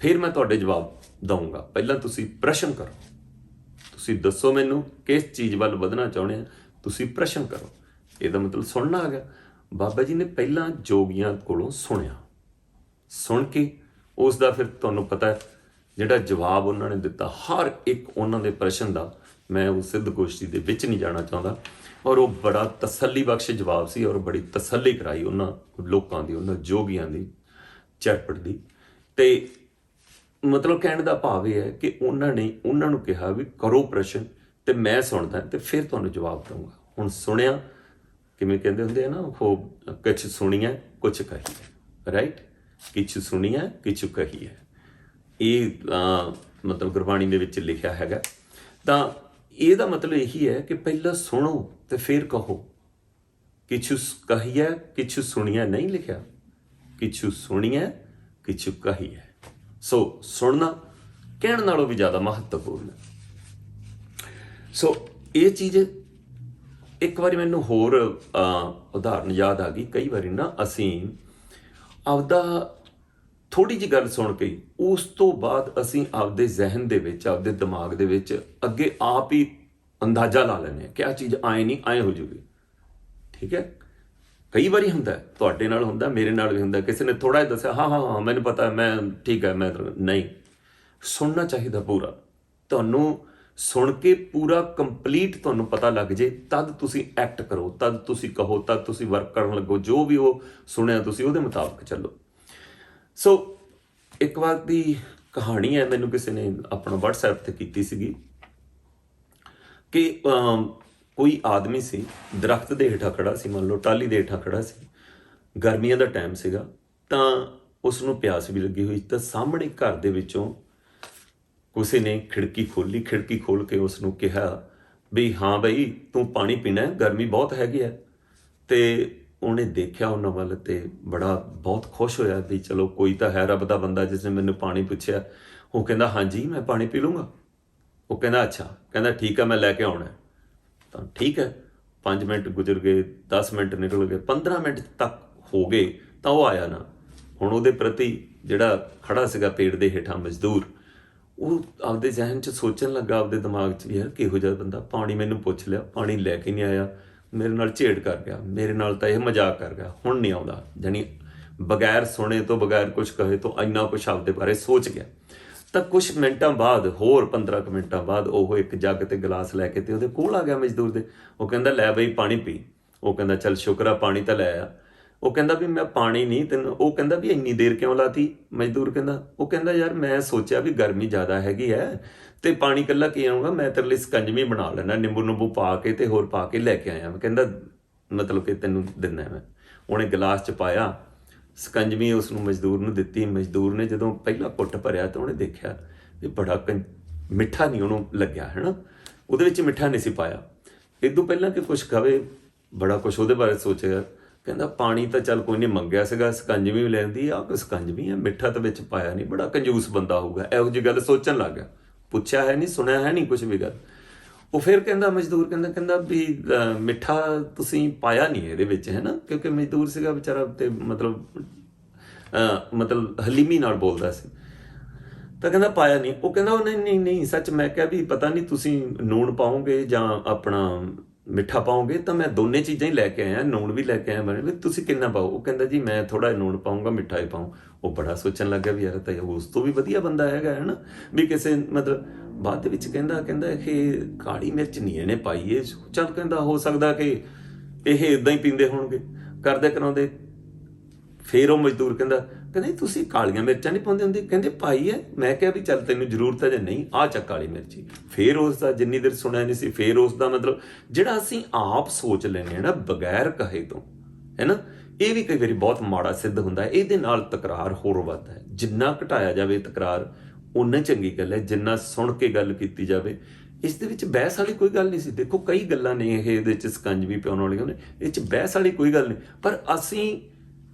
[SPEAKER 1] ਫਿਰ ਮੈਂ ਤੁਹਾਡੇ ਜਵਾਬ ਦਊਂਗਾ। ਪਹਿਲਾਂ ਤੁਸੀਂ ਪ੍ਰਸ਼ਨ ਕਰੋ, ਤੁਸੀਂ ਦੱਸੋ ਮੈਨੂੰ ਕਿਸ ਚੀਜ਼ ਵੱਲ ਵਧਣਾ ਚਾਹੁੰਦੇ ਆ, ਤੁਸੀਂ ਪ੍ਰਸ਼ਨ ਕਰੋ। ਇਹਦਾ ਮਤਲਬ ਸੁਣਨਾ ਆ ਗਿਆ। ਬਾਬਾ ਜੀ ਨੇ ਪਹਿਲਾਂ ਜੋਗੀਆਂ ਕੋਲੋਂ ਸੁਣਿਆ, ਸੁਣ ਕੇ ਉਸ ਦਾ ਫਿਰ ਤੁਹਾਨੂੰ ਪਤਾ ਜਿਹੜਾ ਜਵਾਬ ਉਹਨਾਂ ਨੇ ਦਿੱਤਾ ਹਰ ਇੱਕ ਉਹਨਾਂ ਦੇ ਪ੍ਰਸ਼ਨ ਦਾ, ਮੈਂ ਉਹ ਸਿੱਧ ਗੋਸ਼ਟੀ ਦੇ ਵਿੱਚ ਨਹੀਂ ਜਾਣਾ ਚਾਹੁੰਦਾ। ਔਰ ਉਹ ਬੜਾ ਤਸੱਲੀ ਬਖਸ਼ ਜਵਾਬ ਸੀ ਔਰ ਬੜੀ ਤਸੱਲੀ ਕਰਾਈ ਉਹਨਾਂ ਲੋਕਾਂ ਦੀ, ਉਹਨਾਂ ਜੋਗੀਆਂ ਦੀ, ਚਰਪਟ ਦੀ। ਤੇ ਮਤਲਬ ਕਹਿਣ ਦਾ ਭਾਵ ਇਹ ਹੈ ਕਿ ਉਹਨਾਂ ਨੇ ਉਹਨਾਂ ਨੂੰ ਕਿਹਾ ਵੀ ਕਰੋ ਪ੍ਰਸ਼ਨ ਤੇ ਮੈਂ ਸੁਣਦਾ ਤੇ ਫਿਰ ਤੁਹਾਨੂੰ ਜਵਾਬ ਦਊਂਗਾ। ਹੁਣ ਸੁਣਿਆ, ਕਿਵੇਂ ਕਹਿੰਦੇ ਹੁੰਦੇ ਆ ਨਾ ਉਹ, ਕੁਛ ਸੁਣੀਆਂ ਕੁਛ ਕਹੀਏ, ਰਾਈਟ, ਕਿਛ ਸੁਣੀਆਂ ਕਿਛ ਕਹੀਏ, ਇਹ ਮਤਲਬ ਗੁਰਬਾਣੀ ਦੇ ਵਿੱਚ ਲਿਖਿਆ ਹੈਗਾ। ਤਾਂ ਇਹਦਾ ਮਤਲਬ ਇਹੀ ਹੈ ਕਿ ਪਹਿਲਾਂ ਸੁਣੋ ਤੇ ਫਿਰ ਕਹੋ। ਕਿਛੁ ਕਹੀਏ ਕਿਛੁ ਸੁਣੀਆਂ ਨਹੀਂ ਲਿਖਿਆ, ਕਿਛੁ ਸੁਣੀਆਂ ਕਿਛੁ ਕਹੀਏ। ਸੋ ਸੁਣਨਾ ਕਹਿਣ ਨਾਲੋਂ ਵੀ ਜ਼ਿਆਦਾ ਮਹੱਤਵਪੂਰਨ ਹੈ। ਸੋ ਇਹ ਚੀਜ਼ ਇੱਕ ਵਾਰੀ ਮੈਨੂੰ ਹੋਰ ਉਦਾਹਰਨ ਯਾਦ ਆ ਗਈ। ਕਈ ਵਾਰੀ ਨਾ ਅਸੀਂ ਆਪਦਾ ਥੋੜੀ ਜਿਹੀ ਗੱਲ ਸੁਣ ਕੇ ਉਸ ਤੋਂ ਬਾਅਦ ਅਸੀਂ ਆਪਦੇ ਜ਼ਿਹਨ ਦੇ ਵਿੱਚ, ਆਪਦੇ ਦਿਮਾਗ ਦੇ ਵਿੱਚ ਅੱਗੇ ਆਪ ਹੀ ਅੰਦਾਜ਼ਾ ਲਾ ਲੈਂਦੇ ਹਾਂ ਕਿ ਆਹ ਚੀਜ਼ ਆਏ ਨਹੀਂ ਆਏ ਹੋ ਜੂਗੀ। ਠੀਕ ਹੈ। ਕਈ ਵਾਰੀ ਹੁੰਦਾ, ਤੁਹਾਡੇ ਨਾਲ ਹੁੰਦਾ, ਮੇਰੇ ਨਾਲ ਵੀ ਹੁੰਦਾ। ਕਿਸੇ ਨੇ ਥੋੜਾ ਜਿਹਾ ਦੱਸਿਆ, ਹਾਂ ਹਾਂ ਹਾਂ ਮੈਨੂੰ ਪਤਾ, ਮੈਂ ਠੀਕ ਹੈ, ਮੈਂ ਨਹੀਂ। ਸੁਣਨਾ ਚਾਹੀਦਾ ਪੂਰਾ, ਤੁਹਾਨੂੰ ਸੁਣ ਕੇ ਪੂਰਾ ਕੰਪਲੀਟ ਤੁਹਾਨੂੰ ਪਤਾ ਲੱਗ ਜੇ ਤਦ ਤੁਸੀਂ ਐਕਟ ਕਰੋ, ਤਦ ਤੁਸੀਂ ਕਹੋ, ਤਦ ਤੁਸੀਂ ਵਰਕ ਕਰਨ ਲੱਗੋ। ਜੋ ਵੀ ਉਹ ਸੁਣਿਆ ਤੁਸੀਂ ਉਹਦੇ ਮੁਤਾਬਕ ਚੱਲੋ। ਸੋ ਇੱਕ ਵਾਰ ਦੀ ਕਹਾਣੀ ਹੈ, ਮੈਨੂੰ ਕਿਸੇ ਨੇ ਆਪਣਾ WhatsApp ਤੇ ਕੀਤੀ ਸੀਗੀ ਕਿ ਕੋਈ ਆਦਮੀ ਸੀ, ਦਰਖਤ ਦੇ ਹੇਠਾਂ ਖੜਾ ਸੀ, ਮੰਨ ਲਓ ਟਾਹਲੀ ਦੇ ਹੇਠਾਂ ਖੜਾ ਸੀ, ਗਰਮੀਆਂ ਦਾ ਟਾਈਮ ਸੀਗਾ, ਤਾਂ ਉਸ ਨੂੰ ਪਿਆਸ ਵੀ ਲੱਗੀ ਹੋਈ। ਤਾਂ ਸਾਹਮਣੇ ਘਰ ਦੇ ਵਿੱਚੋਂ ਕਿਸੇ ਨੇ ਖਿੜਕੀ ਖੋਲ੍ਹੀ, ਖਿੜਕੀ ਖੋਲ੍ਹ ਕੇ ਉਸ ਨੂੰ ਕਿਹਾ ਵੀ ਹਾਂ ਬਈ ਤੂੰ ਪਾਣੀ ਪੀਣਾ, ਗਰਮੀ ਬਹੁਤ ਹੈਗੀ ਹੈ। ਤੇ ਉਹਨੇ ਦੇਖਿਆ ਉਹਨਾਂ ਵੱਲ ਤੇ ਬਹੁਤ ਖੁਸ਼ ਹੋਇਆ ਵੀ ਚਲੋ ਕੋਈ ਤਾਂ ਹੈ ਰੱਬ ਦਾ ਬੰਦਾ ਜਿਸ ਨੇ ਮੈਨੂੰ ਪਾਣੀ ਪੁੱਛਿਆ। ਉਹ ਕਹਿੰਦਾ ਹਾਂਜੀ ਮੈਂ ਪਾਣੀ ਪੀ ਲੂੰਗਾ। ਉਹ ਕਹਿੰਦਾ ਅੱਛਾ, ਕਹਿੰਦਾ ਠੀਕ ਹੈ ਮੈਂ ਲੈ ਕੇ ਆਉਣਾ। ਤਾਂ ਠੀਕ ਹੈ, 5 ਮਿੰਟ ਗੁਜ਼ਰ ਗਏ, 10 ਮਿੰਟ ਨਿਕਲ ਗਏ, 15 ਮਿੰਟ ਤੱਕ ਹੋ ਗਏ ਤਾਂ ਉਹ ਆਇਆ ਨਾ। ਹੁਣ ਉਹਦੇ ਪ੍ਰਤੀ ਜਿਹੜਾ ਖੜਾ ਸੀਗਾ ਪੇੜ ਦੇ ਹੇਠਾਂ ਮਜ਼ਦੂਰ, ਉਹ ਆਪਦੇ ਜ਼ਿਹਨ 'ਚ ਸੋਚਣ ਲੱਗਾ, ਆਪਦੇ ਦਿਮਾਗ 'ਚ ਵੀ ਯਾਰ ਕਿਹੋ ਜਿਹਾ ਬੰਦਾ, ਪਾਣੀ ਮੈਨੂੰ ਪੁੱਛ ਲਿਆ, ਪਾਣੀ ਲੈ ਕੇ ਨਹੀਂ ਆਇਆ, ਮੇਰੇ ਨਾਲ ਝੇੜ ਕਰ ਗਿਆ, ਮੇਰੇ ਨਾਲ ਤਾਂ ਇਹ ਮਜ਼ਾਕ ਕਰ ਗਿਆ, ਹੁਣ ਨਹੀਂ ਆਉਂਦਾ। ਜਾਣੀ ਬਗੈਰ ਸੁਣੇ ਤੋਂ, ਬਗੈਰ ਕੁਝ ਕਹੇ ਤੋਂ ਇੰਨਾ ਕੁਛ ਆਪਦੇ ਬਾਰੇ ਸੋਚ ਗਿਆ। ਤਾਂ ਕੁਛ ਮਿੰਟਾਂ ਬਾਅਦ, ਹੋਰ 15 ਕੁ ਮਿੰਟਾਂ ਬਾਅਦ, ਉਹ ਇੱਕ ਜੱਗ ਤੇ ਗਲਾਸ ਲੈ ਕੇ ਤੇ ਉਹਦੇ ਕੋਲ ਆ ਗਿਆ ਮਜ਼ਦੂਰ ਦੇ। ਉਹ ਕਹਿੰਦਾ ਲੈ ਬਈ ਪਾਣੀ ਪੀ। ਉਹ ਕਹਿੰਦਾ ਚੱਲ ਸ਼ੁਕਰ ਆ ਪਾਣੀ ਤਾਂ ਲੈ ਆ। ਉਹ ਕਹਿੰਦਾ ਵੀ ਮੈਂ ਪਾਣੀ ਨਹੀਂ ਤੈਨੂੰ, ਉਹ ਕਹਿੰਦਾ ਵੀ ਇੰਨੀ ਦੇਰ ਕਿਉਂ ਲਾਤੀ? ਮਜ਼ਦੂਰ ਕਹਿੰਦਾ, ਉਹ ਕਹਿੰਦਾ ਯਾਰ ਮੈਂ ਸੋਚਿਆ ਵੀ ਗਰਮੀ ਜ਼ਿਆਦਾ ਹੈਗੀ ਹੈ ਤੇ ਪਾਣੀ ਇਕੱਲਾ ਕੀ ਆਊਗਾ, ਮੈਂ ਤੇਰੇ ਲਈ ਸਕੰਜਵੀ ਬਣਾ ਲੈਣਾ, ਨਿੰਬੂ ਨੁੰਬੂ ਪਾ ਕੇ ਤੇ ਹੋਰ ਪਾ ਕੇ ਲੈ ਕੇ ਆਇਆ। ਮੈਂ ਕਹਿੰਦਾ ਮਤਲਬ ਕਿ ਤੈਨੂੰ ਦਿੰਦਾ ਮੈਂ। ਉਹਨੇ ਗਲਾਸ 'ਚ ਪਾਇਆ ਸਕੰਜਵੀ, ਉਸ ਨੂੰ ਮਜ਼ਦੂਰ ਨੂੰ ਦਿੱਤੀ। ਮਜ਼ਦੂਰ ਨੇ ਜਦੋਂ ਪਹਿਲਾ ਘੁੱਟ ਭਰਿਆ ਤਾਂ ਉਹਨੇ ਦੇਖਿਆ ਵੀ ਬੜਾ ਮਿੱਠਾ ਨਹੀਂ ਉਹਨੂੰ ਲੱਗਿਆ, ਹੈ ਨਾ, ਉਹਦੇ ਵਿੱਚ ਮਿੱਠਾ ਨਹੀਂ ਸੀ ਪਾਇਆ। ਇਦੋਂ ਪਹਿਲਾਂ ਕਿ ਕੁਛ ਕਵੇ, ਬੜਾ ਕੁਛ ਉਹਦੇ ਬਾਰੇ ਸੋਚਿਆ। ਕਹਿੰਦਾ ਪਾਣੀ ਤਾਂ ਚੱਲ ਕੋਈ ਨਹੀਂ ਮੰਗਿਆ ਸੀਗਾ, ਸਕੰਜਵੀ ਵੀ ਲੈਂਦੀ ਆ, ਕੋਈ ਸਕੰਜਵੀ ਆ, ਮਿੱਠਾ ਤਾਂ ਵਿੱਚ ਪਾਇਆ ਨਹੀਂ, ਬੜਾ ਕੰਜੂਸ ਬੰਦਾ ਹੋਊਗਾ। ਇਹੋ ਜਿਹੀ ਗੱਲ ਸੋਚਣ ਲੱਗ ਗਿਆ। ਪੁੱਛਿਆ ਹੈ ਨਹੀਂ, ਸੁਣਿਆ ਹੈ ਨਹੀਂ ਕੁਛ ਵੀ ਗੱਲ। ਉਹ ਫਿਰ ਕਹਿੰਦਾ ਮਜ਼ਦੂਰ ਕਹਿੰਦਾ ਵੀ ਮਿੱਠਾ ਤੁਸੀਂ ਪਾਇਆ ਨਹੀਂ ਇਹਦੇ ਵਿੱਚ, ਹੈ ਨਾ, ਕਿਉਂਕਿ ਮਜ਼ਦੂਰ ਸੀਗਾ ਵਿਚਾਰਾ ਤੇ ਮਤਲਬ ਹਲੀਮੀ ਨਾਲ ਬੋਲਦਾ ਸੀ। ਤਾਂ ਕਹਿੰਦਾ ਪਾਇਆ ਨਹੀਂ। ਉਹ ਕਹਿੰਦਾ ਨਹੀਂ ਨਹੀਂ ਸੱਚ, ਮੈਂ ਕਿਹਾ ਵੀ ਪਤਾ ਨਹੀਂ ਤੁਸੀਂ ਲੂਣ ਪਾਓਗੇ ਜਾਂ ਆਪਣਾ ਮਿੱਠਾ ਪਾਓਗੇ, ਤਾਂ ਮੈਂ ਦੋਨੇ ਚੀਜ਼ਾਂ ਹੀ ਲੈ ਕੇ ਆਇਆ, ਲੂਣ ਵੀ ਲੈ ਕੇ ਆਇਆ, ਮੈਂ ਵੀ ਤੁਸੀਂ ਕਿੰਨਾ ਪਾਓ? ਉਹ ਕਹਿੰਦਾ ਜੀ ਮੈਂ ਥੋੜਾ ਲੂਣ ਪਾਊਂਗਾ, ਮਿੱਠਾ ਹੀ ਪਾਊਂ। ਉਹ ਬੜਾ ਸੋਚਣ ਲੱਗਾ ਵੀ ਯਾਰ ਤਾਂ ਉਸ ਤੋਂ ਵੀ ਵਧੀਆ ਬੰਦਾ ਹੈਗਾ, ਹੈ ਨਾ, ਵੀ ਕਿਸੇ ਮਤਲਬ। ਬਾਅਦ ਦੇ ਵਿੱਚ ਕਹਿੰਦਾ ਇਹ ਕਾਲੀ ਮਿਰਚ ਨਹੀਂ ਇਹਨੇ ਪਾਈ, ਇਹ ਚੱਲ ਕਹਿੰਦਾ ਹੋ ਸਕਦਾ ਕਿ ਇਹ ਇੱਦਾਂ ਹੀ ਪੀਂਦੇ ਹੋਣਗੇ ਕਰਦੇ ਕਰਾਉਂਦੇ। ਫਿਰ ਉਹ ਮਜ਼ਦੂਰ ਕਹਿੰਦਾ ਤੁਸੀਂ ਕਾਲੀਆਂ ਮਿਰਚਾਂ ਨਹੀਂ ਪਾਉਂਦੇ ਹੁੰਦੇ? ਕਹਿੰਦੇ ਪਾਈ ਹੈ। ਮੈਂ ਕਿਹਾ ਵੀ ਚੱਲ ਤੈਨੂੰ ਜ਼ਰੂਰਤ ਹੈ ਜਾਂ ਨਹੀਂ, ਆਹ ਚੱਕ ਕਾਲੀ ਮਿਰਚੀ। ਫਿਰ ਉਸ ਦਾ ਜਿੰਨੀ ਦੇਰ ਸੁਣਿਆ ਨਹੀਂ ਸੀ, ਫਿਰ ਉਸ ਦਾ ਮਤਲਬ ਜਿਹੜਾ ਅਸੀਂ ਆਪ ਸੋਚ ਲੈਂਦੇ ਹਾਂ ਨਾ ਬਗੈਰ ਕਹੇ ਤੋਂ, ਹੈ ਨਾ, ਇਹ ਵੀ ਕਈ ਵਾਰੀ ਬਹੁਤ ਮਾੜਾ ਸਿੱਧ ਹੁੰਦਾ ਹੈ। ਇਹਦੇ ਨਾਲ ਤਕਰਾਰ ਹੋਰ ਵੱਧਦਾ ਹੈ। ਜਿੰਨਾ ਘਟਾਇਆ ਜਾਵੇ ਤਕਰਾਰ ਓਨਾ ਚੰਗੀ ਗੱਲ ਹੈ, ਜਿੰਨਾ ਸੁਣ ਕੇ ਗੱਲ ਕੀਤੀ ਜਾਵੇ। ਇਸ ਦੇ ਵਿੱਚ ਬਹਿਸ ਵਾਲੀ ਕੋਈ ਗੱਲ ਨਹੀਂ ਸੀ। ਦੇਖੋ ਕਈ ਗੱਲਾਂ ਨੇ ਇਹਦੇ 'ਚ ਸਕੰਜਵੀ ਪਿਆਉਣ ਵਾਲੀਆਂ ਨੇ, ਇਹ 'ਚ ਬਹਿਸ ਵਾਲੀ ਕੋਈ ਗੱਲ ਨਹੀਂ। ਪਰ ਅਸੀਂ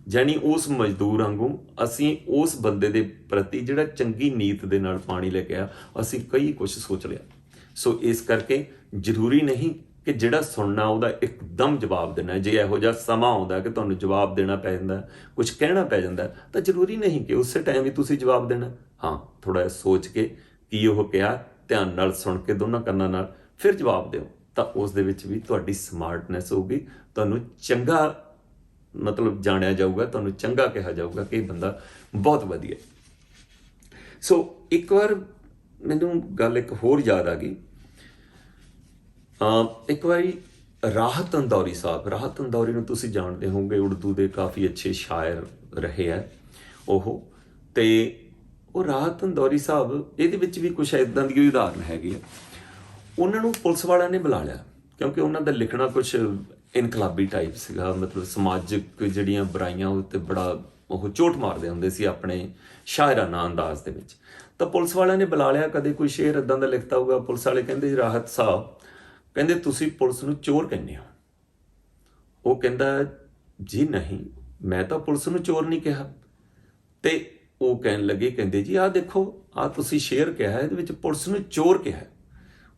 [SPEAKER 1] ਜਾਨੀ ਉਸ ਮਜ਼ਦੂਰ ਵਾਂਗੂ ਅਸੀਂ ਉਸ ਬੰਦੇ ਦੇ ਪ੍ਰਤੀ ਜਿਹੜਾ ਚੰਗੀ ਨੀਤ ਦੇ ਨਾਲ ਪਾਣੀ ਲੈ ਕੇ ਆਇਆ, ਅਸੀਂ ਕਈ ਕੁਛ ਸੋਚ ਲਿਆ। ਸੋ ਇਸ ਕਰਕੇ ਜ਼ਰੂਰੀ ਨਹੀਂ ਕਿ ਜਿਹੜਾ ਸੁਣਨਾ ਉਹਦਾ ਇੱਕਦਮ ਜਵਾਬ ਦੇਣਾ। ਜੇ ਇਹੋ ਜਿਹਾ ਸਮਾਂ ਆਉਂਦਾ ਕਿ ਤੁਹਾਨੂੰ ਜਵਾਬ ਦੇਣਾ ਪੈ ਜਾਂਦਾ, ਕੁਝ ਕਹਿਣਾ ਪੈ ਜਾਂਦਾ, ਤਾਂ ਜ਼ਰੂਰੀ ਨਹੀਂ ਕਿ ਉਸੇ ਟਾਈਮ ਹੀ ਤੁਸੀਂ ਜਵਾਬ ਦੇਣਾ। ਹਾਂ, ਥੋੜ੍ਹਾ ਜਿਹਾ ਸੋਚ ਕੇ ਕੀ ਉਹ ਕਿਹਾ, ਧਿਆਨ ਨਾਲ ਸੁਣ ਕੇ ਦੋਨਾਂ ਕੰਨਾਂ ਨਾਲ ਫਿਰ ਜਵਾਬ ਦਿਓ, ਤਾਂ ਉਸ ਦੇ ਵਿੱਚ ਵੀ ਤੁਹਾਡੀ ਸਮਾਰਟਨੈਸ ਹੋਊਗੀ। ਤੁਹਾਨੂੰ ਚੰਗਾ ਮਤਲਬ ਜਾਣਿਆ ਜਾਊਗਾ, ਤੁਹਾਨੂੰ ਚੰਗਾ ਕਿਹਾ ਜਾਊਗਾ ਕਿ ਇਹ ਬੰਦਾ ਬਹੁਤ ਵਧੀਆ। ਸੋ ਇੱਕ ਵਾਰ ਮੈਨੂੰ ਗੱਲ ਇੱਕ ਹੋਰ ਯਾਦ ਆ ਗਈ। ਇੱਕ ਵਾਰੀ ਰਾਹਤ ਅੰਦੌਰੀ ਸਾਹਿਬ, ਰਾਹਤ ਅੰਦੌਰੀ ਨੂੰ ਤੁਸੀਂ ਜਾਣਦੇ ਹੋਵੋਗੇ, ਉਰਦੂ ਦੇ ਕਾਫੀ ਅੱਛੇ ਸ਼ਾਇਰ ਰਹੇ ਹੈ ਉਹ। ਤੇ ਉਹ ਰਾਹਤ ਅੰਦੌਰੀ ਸਾਹਿਬ, ਇਹਦੇ ਵਿੱਚ ਵੀ ਕੁਛ ਇੱਦਾਂ ਦੀ ਉਦਾਹਰਨ ਹੈਗੀ ਆ। ਉਹਨਾਂ ਨੂੰ ਪੁਲਿਸ ਵਾਲਿਆਂ ਨੇ ਬੁਲਾ ਲਿਆ ਕਿਉਂਕਿ ਉਹਨਾਂ ਦਾ ਲਿਖਣਾ ਕੁਛ ਇਨਕਲਾਬੀ ਟਾਈਪ ਸੀਗਾ, ਮਤਲਬ ਸਮਾਜਿਕ ਜਿਹੜੀਆਂ ਬੁਰਾਈਆਂ ਉੱਤੇ ਬੜਾ ਉਹ ਚੋਟ ਮਾਰਦੇ ਹੁੰਦੇ ਸੀ ਆਪਣੇ ਸ਼ਾਇਰਾਨਾ ਅੰਦਾਜ਼ ਦੇ ਵਿੱਚ। ਤਾਂ ਪੁਲਿਸ ਵਾਲਿਆਂ ਨੇ ਬੁਲਾ ਲਿਆ। ਕਦੇ ਕੋਈ ਸ਼ੇਰ ਇੱਦਾਂ ਦਾ ਲਿਖਤਾ ਹੋਊਗਾ, ਪੁਲਿਸ ਵਾਲੇ ਕਹਿੰਦੇ ਰਾਹਤ ਸਾਹਿਬ, ਕਹਿੰਦੇ ਤੁਸੀਂ ਪੁਲਿਸ ਨੂੰ ਚੋਰ ਕਹਿੰਦੇ ਹੋ? ਉਹ ਕਹਿੰਦਾ ਜੀ ਨਹੀਂ, ਮੈਂ ਤਾਂ ਪੁਲਿਸ ਨੂੰ ਚੋਰ ਨਹੀਂ ਕਿਹਾ। ਤੇ ਉਹ ਕਹਿਣ ਲੱਗੇ, ਕਹਿੰਦੇ ਜੀ ਆਹ ਦੇਖੋ, ਆਹ ਤੁਸੀਂ ਸ਼ੇਰ ਕਿਹਾ, ਇਹਦੇ ਵਿੱਚ ਪੁਲਿਸ ਨੂੰ ਚੋਰ ਕਿਹਾ।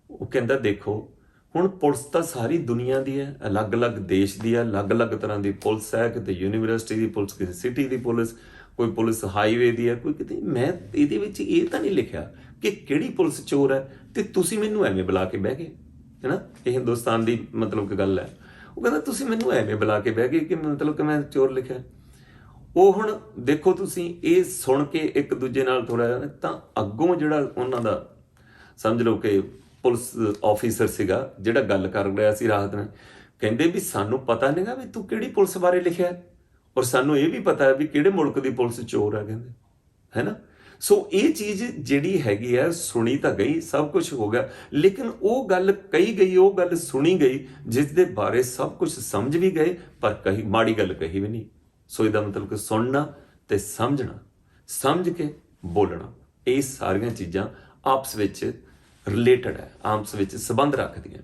[SPEAKER 1] ਉਹ ਕਹਿੰਦਾ ਦੇਖੋ, ਹੁਣ ਪੁਲਿਸ ਤਾਂ ਸਾਰੀ ਦੁਨੀਆ ਦੀ ਹੈ, ਅਲੱਗ-ਅਲੱਗ ਦੇਸ਼ ਦੀ ਹੈ, ਅਲੱਗ-ਅਲੱਗ ਤਰ੍ਹਾਂ ਦੀ ਪੁਲਿਸ ਹੈ। ਕਿਤੇ ਯੂਨੀਵਰਸਿਟੀ ਦੀ ਪੁਲਿਸ, ਕਿਸੇ ਸਿਟੀ ਦੀ ਪੁਲਿਸ, ਕੋਈ ਪੁਲਿਸ ਹਾਈਵੇ ਦੀ ਹੈ, ਕੋਈ ਕਿਤੇ। ਮੈਂ ਇਹਦੇ ਵਿੱਚ ਇਹ ਤਾਂ ਨਹੀਂ ਲਿਖਿਆ ਕਿ ਕਿਹੜੀ ਪੁਲਿਸ ਚੋਰ ਹੈ ਤੇ ਤੁਸੀਂ ਮੈਨੂੰ ਐਵੇਂ ਬੁਲਾ ਕੇ ਬਹਿ ਗਏ, ਹੈ ਨਾ। ਇਹ ਹਿੰਦੁਸਤਾਨ ਦੀ ਮਤਲਬ ਕਿ ਗੱਲ ਹੈ। ਉਹ ਕਹਿੰਦਾ ਤੁਸੀਂ ਮੈਨੂੰ ਐਵੇਂ ਬੁਲਾ ਕੇ ਬਹਿ ਗਏ ਕਿ ਮਤਲਬ ਕਿ ਮੈਂ ਚੋਰ ਲਿਖਿਆ। ਉਹ ਹੁਣ ਦੇਖੋ ਤੁਸੀਂ ਇਹ ਸੁਣ ਕੇ ਇੱਕ ਦੂਜੇ ਨਾਲ ਥੋੜ੍ਹਾ ਜਿਹਾ ਤਾਂ ਅੱਗੋਂ ਜਿਹੜਾ ਉਹਨਾਂ ਦਾ ਸਮਝ ਲਓ ਕਿ ਪੁਲਿਸ ਆਫੀਸਰ ਸੀਗਾ ਜਿਹੜਾ ਗੱਲ ਕਰ ਰਿਹਾ ਸੀ ਰਾਹਤ ਨਾਲ, ਕਹਿੰਦੇ ਵੀ ਸਾਨੂੰ ਪਤਾ ਨਹੀਂਗਾ ਵੀ ਤੂੰ ਕਿਹੜੀ ਪੁਲਿਸ ਬਾਰੇ ਲਿਖਿਆ, ਔਰ ਸਾਨੂੰ ਇਹ ਵੀ ਪਤਾ ਹੈ ਵੀ ਕਿਹੜੇ ਮੁਲਕ ਦੀ ਪੁਲਿਸ ਚੋਰ ਹੈ, ਕਹਿੰਦੇ, ਹੈ ਨਾ। ਸੋ ਇਹ ਚੀਜ਼ ਜਿਹੜੀ ਹੈਗੀ ਹੈ, ਸੁਣੀ ਤਾਂ ਗਈ, ਸਭ ਕੁਝ ਹੋ ਗਿਆ, ਲੇਕਿਨ ਉਹ ਗੱਲ ਕਹੀ ਗਈ, ਉਹ ਗੱਲ ਸੁਣੀ ਗਈ ਜਿਸ ਦੇ ਬਾਰੇ ਸਭ ਕੁਝ ਸਮਝ ਵੀ ਗਏ, ਪਰ ਕਹੀ ਮਾੜੀ ਗੱਲ ਕਹੀ ਵੀ ਨਹੀਂ। ਸੋ ਇਹਦਾ ਮਤਲਬ ਕਿ ਸੁਣਨਾ ਤੇ ਸਮਝਣਾ, ਸਮਝ ਕੇ ਬੋਲਣਾ, ਇਹ ਸਾਰੀਆਂ ਚੀਜ਼ਾਂ ਆਪਸ ਵਿੱਚ ਰਿਲੇਟਡ ਹੈ, ਆਪਸ ਵਿੱਚ ਸੰਬੰਧ ਰੱਖਦੀਆਂ।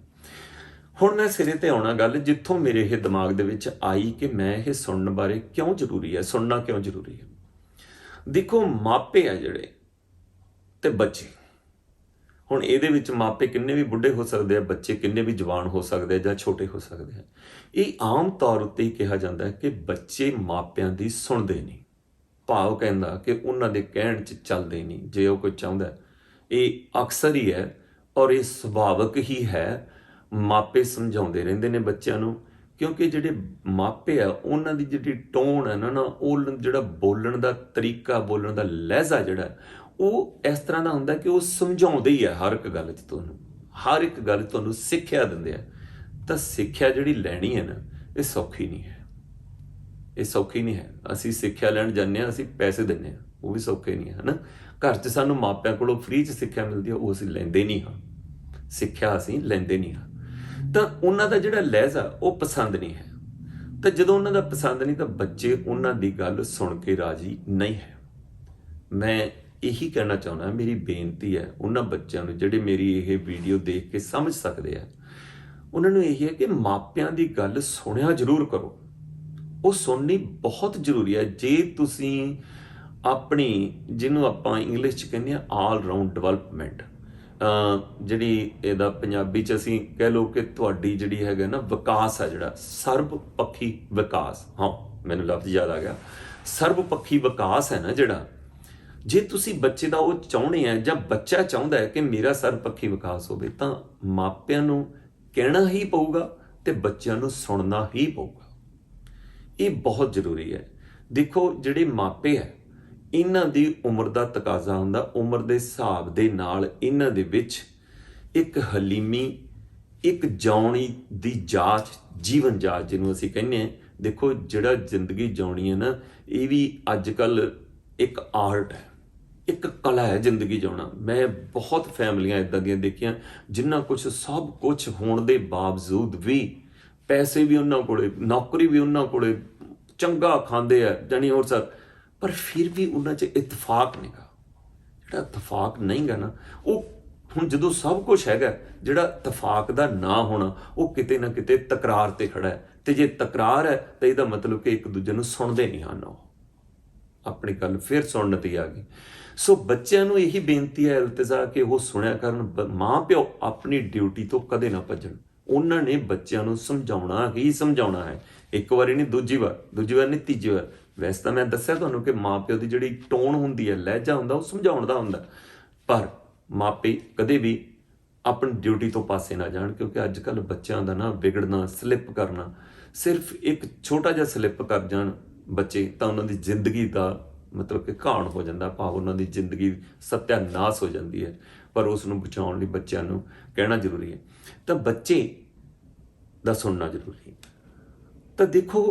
[SPEAKER 1] ਹੁਣ ਮੈਂ ਸਿਰੇ ਤੇ ਆਉਣਾ ਗੱਲ ਜਿੱਥੋਂ ਮੇਰੇ ਇਹ ਦਿਮਾਗ ਦੇ ਵਿੱਚ ਆਈ ਕਿ ਮੈਂ ਇਹ ਸੁਣਨ ਬਾਰੇ ਕਿਉਂ ਜ਼ਰੂਰੀ ਹੈ, ਸੁਣਨਾ ਕਿਉਂ ਜ਼ਰੂਰੀ ਹੈ। ਦੇਖੋ ਮਾਪੇ ਆ ਜਿਹੜੇ ਤੇ ਬੱਚੇ, ਹੁਣ ਇਹਦੇ ਵਿੱਚ ਮਾਪੇ ਕਿੰਨੇ ਵੀ ਬੁੱਢੇ ਹੋ ਸਕਦੇ ਆ, ਬੱਚੇ ਕਿੰਨੇ ਵੀ ਜਵਾਨ ਹੋ ਸਕਦੇ ਆ ਜਾਂ ਛੋਟੇ ਹੋ ਸਕਦੇ ਆ। ਇਹ ਆਮ ਤੌਰ ਉੱਤੇ ਹੀ ਕਿਹਾ ਜਾਂਦਾ ਹੈ ਕਿ ਬੱਚੇ ਮਾਪਿਆਂ ਦੀ ਸੁਣਦੇ ਨਹੀਂ, ਭਾਵ ਕਹਿੰਦਾ ਕਿ ਉਹਨਾਂ ਦੇ ਕਹਿਣ 'ਚ ਚੱਲਦੇ ਨਹੀਂ। ਜੇ ਉਹ ਕੋਈ ਚਾਹੁੰਦਾ, ਇਹ ਅਕਸਰ ਹੀ ਹੈ ਔਰ ਇਹ ਸੁਭਾਵਿਕ ਹੀ ਹੈ। ਮਾਪੇ ਸਮਝਾਉਂਦੇ ਰਹਿੰਦੇ ਨੇ ਬੱਚਿਆਂ ਨੂੰ ਕਿਉਂਕਿ ਜਿਹੜੇ ਮਾਪੇ ਆ ਉਹਨਾਂ ਦੀ ਜਿਹੜੀ ਟੋਨ ਹੈ ਨਾ ਉਹ ਜਿਹੜਾ ਬੋਲਣ ਦਾ ਤਰੀਕਾ, ਬੋਲਣ ਦਾ ਲਹਿਜ਼ਾ ਜਿਹੜਾ ਉਹ ਇਸ ਤਰ੍ਹਾਂ ਦਾ ਹੁੰਦਾ ਕਿ ਉਹ ਸਮਝਾਉਂਦੇ ਹੀ ਆ ਹਰ ਇੱਕ ਗੱਲ 'ਚ ਤੁਹਾਨੂੰ, ਹਰ ਇੱਕ ਗੱਲ 'ਚ ਤੁਹਾਨੂੰ ਸਿੱਖਿਆ ਦਿੰਦੇ ਆ। ਤਾਂ ਸਿੱਖਿਆ ਜਿਹੜੀ ਲੈਣੀ ਹੈ ਨਾ, ਇਹ ਸੌਖੀ ਨਹੀਂ ਹੈ, ਇਹ ਸੌਖੀ ਨਹੀਂ ਹੈ। ਅਸੀਂ ਸਿੱਖਿਆ ਲੈਣ ਜਾਂਦੇ ਹਾਂ, ਅਸੀਂ ਪੈਸੇ ਦਿੰਦੇ ਹਾਂ, ਉਹ ਵੀ ਸੌਖੇ ਨਹੀਂ ਹੈ ਨਾ। ਘਰ 'ਚ ਸਾਨੂੰ ਮਾਪਿਆਂ ਕੋਲੋਂ ਫ੍ਰੀ 'ਚ ਸਿੱਖਿਆ ਮਿਲਦੀ ਹੈ, ਉਹ ਅਸੀਂ ਲੈਂਦੇ ਨਹੀਂ ਹਾਂ, ਸਿੱਖਿਆ ਅਸੀਂ ਲੈਂਦੇ ਨਹੀਂ ਹਾਂ। ਤਾਂ ਉਹਨਾਂ ਦਾ ਜਿਹੜਾ ਲਹਿਜ਼ਾ ਉਹ ਪਸੰਦ ਨਹੀਂ ਹੈ। ਤਾਂ ਜਦੋਂ ਉਹਨਾਂ ਦਾ ਪਸੰਦ ਨਹੀਂ ਤਾਂ ਬੱਚੇ ਉਹਨਾਂ ਦੀ ਗੱਲ ਸੁਣ ਕੇ ਰਾਜੀ ਨਹੀਂ ਹੈ। ਮੈਂ ਇਹੀ ਕਹਿਣਾ ਚਾਹੁੰਦਾ, ਮੇਰੀ ਬੇਨਤੀ ਹੈ ਉਹਨਾਂ ਬੱਚਿਆਂ ਨੂੰ ਜਿਹੜੇ ਮੇਰੀ ਇਹ ਵੀਡੀਓ ਦੇਖ ਕੇ ਸਮਝ ਸਕਦੇ ਆ, ਉਹਨਾਂ ਨੂੰ ਇਹ ਹੈ ਕਿ ਮਾਪਿਆਂ ਦੀ ਗੱਲ ਸੁਣਿਆ ਜ਼ਰੂਰ ਕਰੋ। ਉਹ ਸੁਣਨੀ ਬਹੁਤ ਜ਼ਰੂਰੀ ਹੈ। ਜੇ ਤੁਸੀਂ ਆਪਣੀ, ਜਿਹਨੂੰ ਆਪਾਂ ਇੰਗਲਿਸ਼ 'ਚ ਕਹਿੰਦੇ ਆ ਆਲ ਰਾਊਂਡ ਡਿਵੈਲਪਮੈਂਟ, ਜਿਹੜੀ ਇਹਦਾ ਪੰਜਾਬੀ 'ਚ ਅਸੀਂ ਕਹਿ ਲਓ ਕਿ ਤੁਹਾਡੀ ਜਿਹੜੀ ਹੈਗਾ ਨਾ ਵਿਕਾਸ ਆ, ਜਿਹੜਾ ਸਰਬ ਪੱਖੀ ਵਿਕਾਸ, ਹਾਂ ਮੈਨੂੰ ਲਫ਼ਜ਼ ਯਾਦ ਆ ਗਿਆ, ਸਰਬ ਪੱਖੀ ਵਿਕਾਸ ਹੈ ਨਾ ਜਿਹੜਾ, ਜੇ ਤੁਸੀਂ ਬੱਚੇ ਦਾ ਉਹ ਚਾਹੁੰਦੇ ਆ ਜਾਂ ਬੱਚਾ ਚਾਹੁੰਦਾ ਹੈ ਕਿ ਮੇਰਾ ਸਰਬ ਪੱਖੀ ਵਿਕਾਸ ਹੋਵੇ, ਤਾਂ ਮਾਪਿਆਂ ਨੂੰ ਕਹਿਣਾ ਹੀ ਪਊਗਾ ਤੇ ਬੱਚਿਆਂ ਨੂੰ ਸੁਣਨਾ ਹੀ ਪਊਗਾ। ਇਹ ਬਹੁਤ ਜ਼ਰੂਰੀ ਹੈ। ਦੇਖੋ ਜਿਹੜੇ ਮਾਪੇ ਹੈ, ਇਹਨਾਂ ਦੀ ਉਮਰ ਦਾ ਤਕਾਜ਼ਾ ਹੁੰਦਾ, ਉਮਰ ਦੇ ਹਿਸਾਬ ਦੇ ਨਾਲ ਇਹਨਾਂ ਦੇ ਵਿੱਚ ਇੱਕ ਹਲੀਮੀ, ਇੱਕ ਜਿਉਣੀ ਦੀ ਜਾਂਚ, ਜੀਵਨ ਜਾਂਚ ਜਿਹਨੂੰ ਅਸੀਂ ਕਹਿੰਦੇ ਹਾਂ। ਦੇਖੋ ਜਿਹੜਾ ਜ਼ਿੰਦਗੀ ਜਿਉਣੀ ਹੈ ਨਾ, ਇਹ ਵੀ ਅੱਜ ਕੱਲ੍ਹ ਇੱਕ ਆਰਟ ਹੈ, ਇੱਕ ਕਲਾ ਹੈ ਜ਼ਿੰਦਗੀ ਜਿਉਣਾ। ਮੈਂ ਬਹੁਤ ਫੈਮਲੀਆਂ ਇੱਦਾਂ ਦੀਆਂ ਦੇਖੀਆਂ ਜਿਨ੍ਹਾਂ ਕੁਛ ਸਭ ਕੁਛ ਹੋਣ ਦੇ ਬਾਵਜੂਦ ਵੀ, ਪੈਸੇ ਵੀ ਉਹਨਾਂ ਕੋਲੇ, ਨੌਕਰੀ ਵੀ ਉਹਨਾਂ ਕੋਲੇ, ਚੰਗਾ ਖਾਂਦੇ ਆ ਜਾਣੀ ਹੋਰ ਸਰ, ਪਰ ਫਿਰ ਵੀ ਉਹਨਾਂ 'ਚ ਇਤਫਾਕ ਨਹੀਂ ਗਾ। ਜਿਹੜਾ ਇਤਫਾਕ ਨਹੀਂ ਗਾ ਨਾ, ਉਹ ਹੁਣ ਜਦੋਂ ਸਭ ਕੁਛ ਹੈਗਾ, ਜਿਹੜਾ ਇਤਫਾਕ ਦਾ ਨਾ ਹੋਣਾ ਉਹ ਕਿਤੇ ਨਾ ਕਿਤੇ ਤਕਰਾਰ ਤੇ ਖੜਾ ਹੈ। ਤੇ ਜੇ ਤਕਰਾਰ ਹੈ ਤਾਂ ਇਹਦਾ ਮਤਲਬ ਕਿ ਇੱਕ ਦੂਜੇ ਨੂੰ ਸੁਣਦੇ ਨਹੀਂ ਹਨ। ਉਹ ਆਪਣੀ ਗੱਲ ਫਿਰ ਸੁਣਨ ਤੇ ਆ ਗਈ। ਸੋ ਬੱਚਿਆਂ ਨੂੰ ਇਹੀ ਬੇਨਤੀ ਹੈ, ਇਲਤਜਾ, ਕਿ ਉਹ ਸੁਣਿਆ ਕਰਨ। ਮਾਂ ਪਿਓ ਆਪਣੀ ਡਿਊਟੀ ਤੋਂ ਕਦੇ ਨਾ ਭੱਜਣ। ਉਹਨਾਂ ਨੇ ਬੱਚਿਆਂ ਨੂੰ ਸਮਝਾਉਣਾ ਹੀ ਸਮਝਾਉਣਾ ਹੈ। ਇੱਕ ਵਾਰੀ ਨਹੀਂ, ਦੂਜੀ ਵਾਰ ਨਹੀਂ, ਤੀਜੀ ਵਾਰ। ਵੈਸੇ ਤਾਂ ਮੈਂ ਦੱਸਿਆ ਤੁਹਾਨੂੰ ਕਿ ਮਾਂ ਪਿਓ ਦੀ ਜਿਹੜੀ ਟੋਨ ਹੁੰਦੀ ਹੈ, ਲਹਿਜਾ ਹੁੰਦਾ, ਉਹ ਸਮਝਾਉਣ ਦਾ ਹੁੰਦਾ। ਪਰ ਮਾਪੇ ਕਦੇ ਵੀ ਆਪਣੀ ਡਿਊਟੀ ਤੋਂ ਪਾਸੇ ਨਾ ਜਾਣ, ਕਿਉਂਕਿ ਅੱਜ ਕੱਲ੍ਹ ਬੱਚਿਆਂ ਦਾ ਨਾ ਵਿਗੜਨਾ, ਸਲਿੱਪ ਕਰਨਾ, ਸਿਰਫ ਇੱਕ ਛੋਟਾ ਜਿਹਾ ਸਲਿੱਪ ਕਰ ਜਾਣ ਬੱਚੇ ਤਾਂ ਉਹਨਾਂ ਦੀ ਜ਼ਿੰਦਗੀ ਦਾ ਮਤਲਬ ਕਿ ਘਾਣ ਹੋ ਜਾਂਦਾ, ਭਾਵ ਉਹਨਾਂ ਦੀ ਜ਼ਿੰਦਗੀ ਸਤਿਆਨਾਸ਼ ਹੋ ਜਾਂਦੀ ਹੈ। ਪਰ ਉਸ ਨੂੰ ਬਚਾਉਣ ਲਈ ਬੱਚਿਆਂ ਨੂੰ ਕਹਿਣਾ ਜ਼ਰੂਰੀ ਹੈ। ਤਾਂ ਬੱਚੇ ਦਾ ਸੁਣਨਾ ਜ਼ਰੂਰੀ ਹੈ। ਤਾਂ ਦੇਖੋ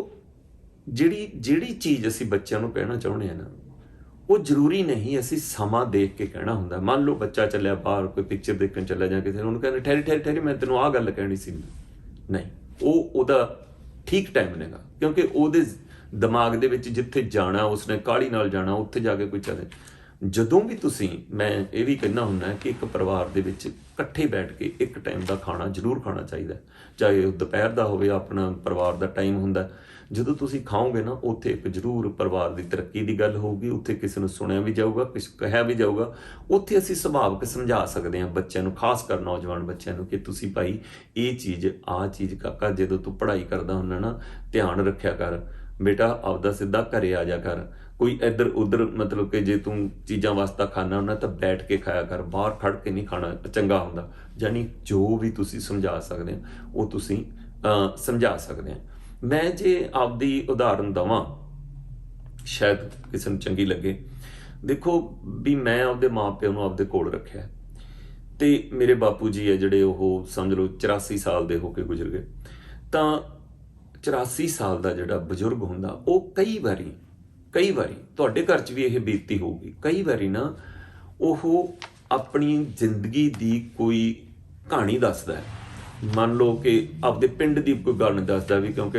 [SPEAKER 1] ਜਿਹੜੀ ਚੀਜ਼ ਅਸੀਂ ਬੱਚਿਆਂ ਨੂੰ ਕਹਿਣਾ ਚਾਹੁੰਦੇ ਹਾਂ ਨਾ, ਉਹ ਜ਼ਰੂਰੀ ਨਹੀਂ ਅਸੀਂ ਸਮਾਂ ਦੇਖ ਕੇ ਕਹਿਣਾ ਹੁੰਦਾ। ਮੰਨ ਲਓ ਬੱਚਾ ਚੱਲਿਆ ਬਾਹਰ, ਕੋਈ ਪਿਕਚਰ ਦੇਖਣ ਚੱਲਿਆ ਜਾਂ ਕਿਸੇ ਨੂੰ, ਉਹਨੂੰ ਕਹਿੰਦੇ ਠਹਿਰੀ ਮੈਂ ਤੈਨੂੰ ਆਹ ਗੱਲ ਕਹਿਣੀ ਸੀ। ਨਹੀਂ, ਉਹਦਾ ਠੀਕ ਟਾਈਮ ਨਹੀਂਗਾ, ਕਿਉਂਕਿ ਉਹਦੇ ਦਿਮਾਗ ਦੇ ਵਿੱਚ ਜਿੱਥੇ ਜਾਣਾ ਉਸਨੇ ਕਾਹਲੀ ਨਾਲ ਜਾਣਾ, ਉੱਥੇ ਜਾ ਕੇ ਕੋਈ ਚੱਲੇ। ਜਦੋਂ ਵੀ ਤੁਸੀਂ, ਮੈਂ ਇਹ ਵੀ ਕਹਿੰਦਾ ਹੁੰਦਾ ਕਿ ਇੱਕ ਪਰਿਵਾਰ ਦੇ ਵਿੱਚ ਇਕੱਠੇ ਬੈਠ ਕੇ ਇੱਕ ਟਾਈਮ ਦਾ ਖਾਣਾ ਜ਼ਰੂਰ ਖਾਣਾ ਚਾਹੀਦਾ, ਚਾਹੇ ਉਹ ਦੁਪਹਿਰ ਦਾ ਹੋਵੇ, ਆਪਣਾ ਪਰਿਵਾਰ ਦਾ ਟਾਈਮ ਹੁੰਦਾ। ਜਦੋਂ ਤੁਸੀਂ ਖਾਓਗੇ ਨਾ, ਉੱਥੇ ਇੱਕ ਜ਼ਰੂਰ ਪਰਿਵਾਰ ਦੀ ਤਰੱਕੀ ਦੀ ਗੱਲ ਹੋਊਗੀ, ਉੱਥੇ ਕਿਸੇ ਨੂੰ ਸੁਣਿਆ ਵੀ ਜਾਊਗਾ, ਕੁਛ ਕਿਹਾ ਵੀ ਜਾਊਗਾ। ਉੱਥੇ ਅਸੀਂ ਸੁਭਾਵਿਕ ਸਮਝਾ ਸਕਦੇ ਹਾਂ ਬੱਚਿਆਂ ਨੂੰ, ਖਾਸ ਕਰ ਨੌਜਵਾਨ ਬੱਚਿਆਂ ਨੂੰ, ਕਿ ਤੁਸੀਂ ਭਾਈ ਇਹ ਚੀਜ਼, ਆਹ ਚੀਜ਼ ਕਾਕਾ ਜਦੋਂ ਤੂੰ ਪੜ੍ਹਾਈ ਕਰਦਾ ਹੁੰਦਾ ਨਾ, ਧਿਆਨ ਰੱਖਿਆ ਕਰ ਬੇਟਾ, ਆਪਦਾ ਸਿੱਧਾ ਘਰੇ ਆ ਜਾ ਕਰ। ਕੋਈ ਇੱਧਰ ਉੱਧਰ, ਮਤਲਬ ਕਿ ਜੇ ਤੂੰ ਚੀਜ਼ਾਂ ਵਾਸਤਾ ਖਾਣਾ ਹੁੰਦਾ ਤਾਂ ਬੈਠ ਕੇ ਖਾਇਆ ਕਰ, ਬਾਹਰ ਖੜ ਕੇ ਨਹੀਂ ਖਾਣਾ ਚੰਗਾ ਹੁੰਦਾ। ਯਾਨੀ ਜੋ ਵੀ ਤੁਸੀਂ ਸਮਝਾ ਸਕਦੇ ਹੋ ਉਹ ਤੁਸੀਂ ਸਮਝਾ ਸਕਦੇ ਹੋ। ਮੈਂ ਜੇ ਆਪਦੀ ਉਦਾਹਰਨ ਦੇਵਾਂ, ਸ਼ਾਇਦ ਕਿਸੇ ਨੂੰ ਚੰਗੀ ਲੱਗੇ। ਦੇਖੋ ਵੀ ਮੈਂ ਆਪਦੇ ਮਾਂ ਪਿਓ ਨੂੰ ਆਪਦੇ ਕੋਲ ਰੱਖਿਆ, ਤੇ ਮੇਰੇ ਬਾਪੂ ਜੀ ਹੈ ਜਿਹੜੇ, ਉਹ ਸਮਝ ਲਓ 84 ਸਾਲ ਦੇ ਹੋ ਕੇ ਗੁਜ਼ਰ ਗਏ। ਤਾਂ 84 ਸਾਲ ਦਾ ਜਿਹੜਾ ਬਜ਼ੁਰਗ ਹੁੰਦਾ, ਉਹ ਕਈ ਵਾਰੀ ਤੁਹਾਡੇ ਘਰ 'ਚ ਵੀ ਇਹ ਬੀਤੀ ਹੋਊਗੀ, ਕਈ ਵਾਰੀ ਨਾ ਉਹ ਆਪਣੀ ਜ਼ਿੰਦਗੀ ਦੀ ਕੋਈ ਕਹਾਣੀ ਦੱਸਦਾ ਹੈ। ਮੰਨ ਲਓ ਕਿ ਆਪਦੇ ਪਿੰਡ ਦੀ ਕੋਈ ਗੱਲ ਨਹੀਂ ਦੱਸਦਾ ਵੀ, ਕਿਉਂਕਿ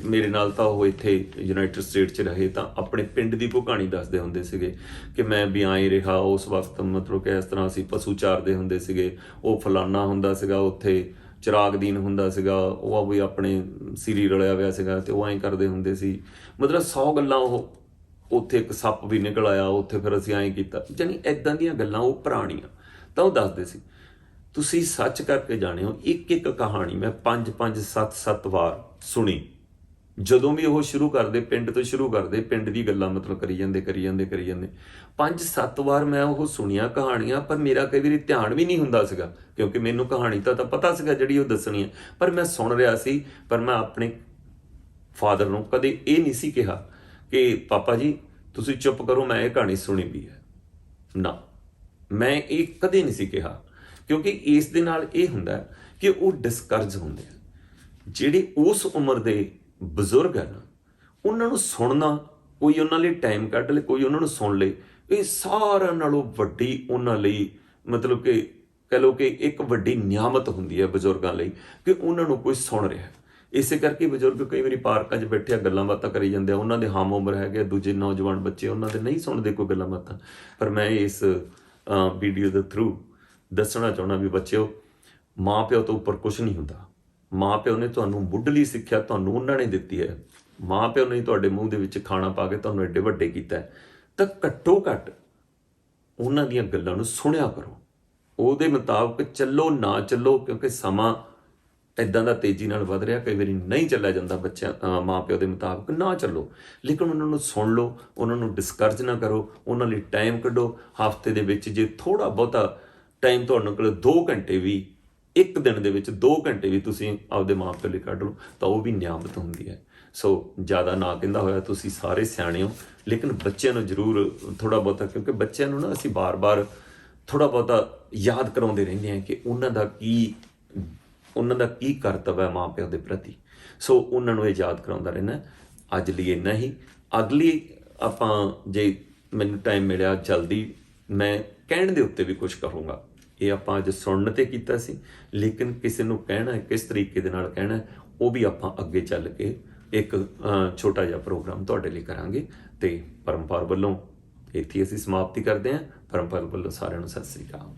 [SPEAKER 1] ਮੇਰੇ ਨਾਲ ਤਾਂ ਉਹ ਇੱਥੇ ਯੂਨਾਈਟਿਡ ਸਟੇਟ 'ਚ ਰਹੇ, ਤਾਂ ਆਪਣੇ ਪਿੰਡ ਦੀ ਕੋਈ ਕਹਾਣੀ ਦੱਸਦੇ ਹੁੰਦੇ ਸੀਗੇ ਕਿ ਮੈਂ ਵੀ ਆਏ ਰਿਹਾ ਉਸ ਵਕਤ, ਮਤਲਬ ਕਿ ਇਸ ਤਰ੍ਹਾਂ ਅਸੀਂ ਪਸ਼ੂ ਚਾਰਦੇ ਹੁੰਦੇ ਸੀਗੇ, ਉਹ ਫਲਾਨਾ ਹੁੰਦਾ ਸੀਗਾ, ਉੱਥੇ ਚਿਰਾਗਦੀਨ ਹੁੰਦਾ ਸੀਗਾ, ਉਹ ਵੀ ਆਪਣੇ ਸਿਰੀ ਰਲਿਆ ਹੋਇਆ ਸੀਗਾ, ਤੇ ਉਹ ਐਂ ਕਰਦੇ ਹੁੰਦੇ ਸੀ। ਮਤਲਬ 100 ਗੱਲਾਂ, ਉਹ ਉੱਥੇ ਇੱਕ ਸੱਪ ਵੀ ਨਿਕਲ ਆਇਆ, ਉੱਥੇ ਫਿਰ ਅਸੀਂ ਐਂ ਕੀਤਾ। ਯਾਨੀ ਇੱਦਾਂ ਦੀਆਂ ਗੱਲਾਂ ਉਹ ਪੁਰਾਣੀਆਂ, ਤਾਂ ਉਹ ਦੱਸਦੇ ਸੀ। ਤੁਸੀਂ ਸੱਚ ਕਰਕੇ ਜਾਣਿਓ, ਇੱਕ ਕਹਾਣੀ ਮੈਂ 5-5, 7-7 ਵਾਰ ਸੁਣੀ, ਜਦੋਂ ਵੀ ਉਹ ਸ਼ੁਰੂ ਕਰਦੇ, ਪਿੰਡ ਤੋਂ ਸ਼ੁਰੂ ਕਰਦੇ, ਪਿੰਡ ਦੀ ਗੱਲਾਂ ਮਤਲਬ ਕਰੀ ਜਾਂਦੇ 5-7 ਵਾਰ ਮੈਂ ਉਹ ਸੁਣੀਆਂ ਕਹਾਣੀਆਂ, ਪਰ ਮੇਰਾ ਕਈ ਵਾਰੀ ਧਿਆਨ ਵੀ ਨਹੀਂ ਹੁੰਦਾ ਸੀਗਾ, ਕਿਉਂਕਿ ਮੈਨੂੰ ਕਹਾਣੀ ਤਾਂ ਪਤਾ ਸੀਗਾ ਜਿਹੜੀ ਉਹ ਦੱਸਣੀ ਹੈ, ਪਰ ਮੈਂ ਸੁਣ ਰਿਹਾ ਸੀ। ਪਰ ਮੈਂ ਆਪਣੇ ਫਾਦਰ ਨੂੰ ਕਦੇ ਇਹ ਨਹੀਂ ਸੀ ਕਿਹਾ ਕਿ ਪਾਪਾ ਜੀ ਤੁਸੀਂ ਚੁੱਪ ਕਰੋ, ਮੈਂ ਇਹ ਕਹਾਣੀ ਸੁਣੀ ਵੀ ਹੈ। ਨਾ, ਮੈਂ ਇਹ ਕਦੇ ਨਹੀਂ ਸੀ ਕਿਹਾ, ਕਿਉਂਕਿ ਇਸ ਦੇ ਨਾਲ ਇਹ ਹੁੰਦਾ ਕਿ ਉਹ ਡਿਸਕਰਜ ਹੁੰਦੇ ਆ। ਜਿਹੜੇ ਉਸ ਉਮਰ ਦੇ ਬਜ਼ੁਰਗ ਹੈ ਨਾ, ਉਹਨਾਂ ਨੂੰ ਸੁਣਨਾ, ਕੋਈ ਉਹਨਾਂ ਲਈ ਟਾਈਮ ਕੱਢ ਲੇ, ਕੋਈ ਉਹਨਾਂ ਨੂੰ ਸੁਣ ਲੇ, ਇਹ ਸਾਰਿਆਂ ਨਾਲੋਂ ਵੱਡੀ ਉਹਨਾਂ ਲਈ ਮਤਲਬ ਕਿ ਕਹਿ ਲਓ ਕਿ ਇੱਕ ਵੱਡੀ ਨਿਆਮਤ ਹੁੰਦੀ ਹੈ ਬਜ਼ੁਰਗਾਂ ਲਈ, ਕਿ ਉਹਨਾਂ ਨੂੰ ਕੋਈ ਸੁਣ ਰਿਹਾ। ਇਸੇ ਕਰਕੇ ਬਜ਼ੁਰਗ ਕਈ ਵਾਰੀ ਪਾਰਕਾਂ 'ਚ ਬੈਠੇ ਗੱਲਾਂ ਬਾਤਾਂ ਕਰੀ ਜਾਂਦੇ ਆ, ਉਹਨਾਂ ਦੇ ਹਮ ਉਮਰ ਹੈਗੇ ਦੂਜੇ ਨੌਜਵਾਨ ਬੱਚੇ, ਉਹਨਾਂ ਦੇ ਨਹੀਂ ਸੁਣਦੇ ਕੋਈ ਗੱਲਾਂ ਬਾਤਾਂ। ਪਰ ਮੈਂ ਇਸ ਵੀਡੀਓ ਦੇ ਥਰੂ ਦੱਸਣਾ ਚਾਹੁੰਦਾ ਵੀ ਬੱਚਿਓ, ਮਾਂ ਪਿਓ ਤੋਂ ਉੱਪਰ ਕੁਝ ਨਹੀਂ ਹੁੰਦਾ। ਮਾਂ ਪਿਓ ਨੇ ਤੁਹਾਨੂੰ ਮੁੱਢਲੀ ਸਿੱਖਿਆ ਤੁਹਾਨੂੰ ਉਹਨਾਂ ਨੇ ਦਿੱਤੀ ਹੈ। ਮਾਂ ਪਿਓ ਨੇ ਤੁਹਾਡੇ ਮੂੰਹ ਦੇ ਵਿੱਚ ਖਾਣਾ ਪਾ ਕੇ ਤੁਹਾਨੂੰ ਐਡੇ ਵੱਡੇ ਕੀਤਾ, ਤਾਂ ਘੱਟੋ ਘੱਟ ਉਹਨਾਂ ਦੀਆਂ ਗੱਲਾਂ ਨੂੰ ਸੁਣਿਆ ਕਰੋ, ਉਹਦੇ ਮੁਤਾਬਕ ਚੱਲੋ ਨਾ ਚੱਲੋ, ਕਿਉਂਕਿ ਸਮਾਂ ਇੱਦਾਂ ਦਾ ਤੇਜ਼ੀ ਨਾਲ ਵੱਧ ਰਿਹਾ, ਕਈ ਵਾਰੀ ਨਹੀਂ ਚੱਲਿਆ ਜਾਂਦਾ ਬੱਚਿਆਂ ਮਾਂ ਪਿਓ ਦੇ ਮੁਤਾਬਕ, ਨਾ ਚੱਲੋ, ਲੇਕਿਨ ਉਹਨਾਂ ਨੂੰ ਸੁਣ ਲਓ, ਉਹਨਾਂ ਨੂੰ ਡਿਸਕਰਜ ਨਾ ਕਰੋ, ਉਹਨਾਂ ਲਈ ਟਾਈਮ ਕੱਢੋ। ਹਫ਼ਤੇ ਦੇ ਵਿੱਚ ਜੇ ਥੋੜ੍ਹਾ ਬਹੁਤਾ ਟਾਈਮ ਤੁਹਾਡੇ ਕੋਲ 2 ਘੰਟੇ ਵੀ, ਇੱਕ ਦਿਨ ਦੇ ਵਿੱਚ 2 ਘੰਟੇ ਵੀ ਤੁਸੀਂ ਆਪਦੇ ਮਾਂ ਪਿਓ ਲਈ ਕੱਢ ਲਓ, ਤਾਂ ਉਹ ਵੀ ਨਿਆਮਤ ਹੁੰਦੀ ਹੈ। ਸੋ ਜ਼ਿਆਦਾ ਨਾ ਕਹਿੰਦਾ ਹੋਇਆ, ਤੁਸੀਂ ਸਾਰੇ ਸਿਆਣੇ ਹੋ, ਲੇਕਿਨ ਬੱਚਿਆਂ ਨੂੰ ਜ਼ਰੂਰ ਥੋੜ੍ਹਾ ਬਹੁਤਾ, ਕਿਉਂਕਿ ਬੱਚਿਆਂ ਨੂੰ ਨਾ ਅਸੀਂ ਬਾਰ-ਬਾਰ ਥੋੜ੍ਹਾ ਬਹੁਤਾ ਯਾਦ ਕਰਾਉਂਦੇ ਰਹਿੰਦੇ ਹਾਂ ਕਿ ਉਹਨਾਂ ਦਾ ਕੀ ਕਰਤੱਵ ਹੈ ਮਾਂ ਪਿਓ ਦੇ ਪ੍ਰਤੀ। ਸੋ ਉਹਨਾਂ ਨੂੰ ਇਹ ਯਾਦ ਕਰਾਉਂਦਾ ਰਹਿਣਾ। ਅੱਜ ਲਈ ਇੰਨਾ ਹੀ। ਅਗਲੀ ਆਪਾਂ ਜੇ ਮੈਨੂੰ ਟਾਈਮ ਮਿਲਿਆ ਜਲਦੀ, ਮੈਂ ਕਹਿਣ ਦੇ ਉੱਤੇ ਵੀ ਕੁਝ ਕਹੂੰਗਾ। ਇਹ ਆਪਾਂ ਅੱਜ ਸੁਣਨ 'ਤੇ ਕੀਤਾ ਸੀ, ਲੇਕਿਨ ਕਿਸੇ ਨੂੰ ਕਹਿਣਾ ਕਿਸ ਤਰੀਕੇ ਦੇ ਨਾਲ ਕਹਿਣਾ, ਉਹ ਵੀ ਆਪਾਂ ਅੱਗੇ ਚੱਲ ਕੇ ਇੱਕ ਛੋਟਾ ਜਿਹਾ ਪ੍ਰੋਗਰਾਮ ਤੁਹਾਡੇ ਲਈ ਕਰਾਂਗੇ। ਅਤੇ ਪਰਮਪਾਲ ਵੱਲੋਂ ਇੱਥੇ ਅਸੀਂ ਸਮਾਪਤੀ ਕਰਦੇ ਹਾਂ। ਪਰਮਪਾਲ ਵੱਲੋਂ ਸਾਰਿਆਂ ਨੂੰ ਸਤਿ ਸ੍ਰੀ ਅਕਾਲ।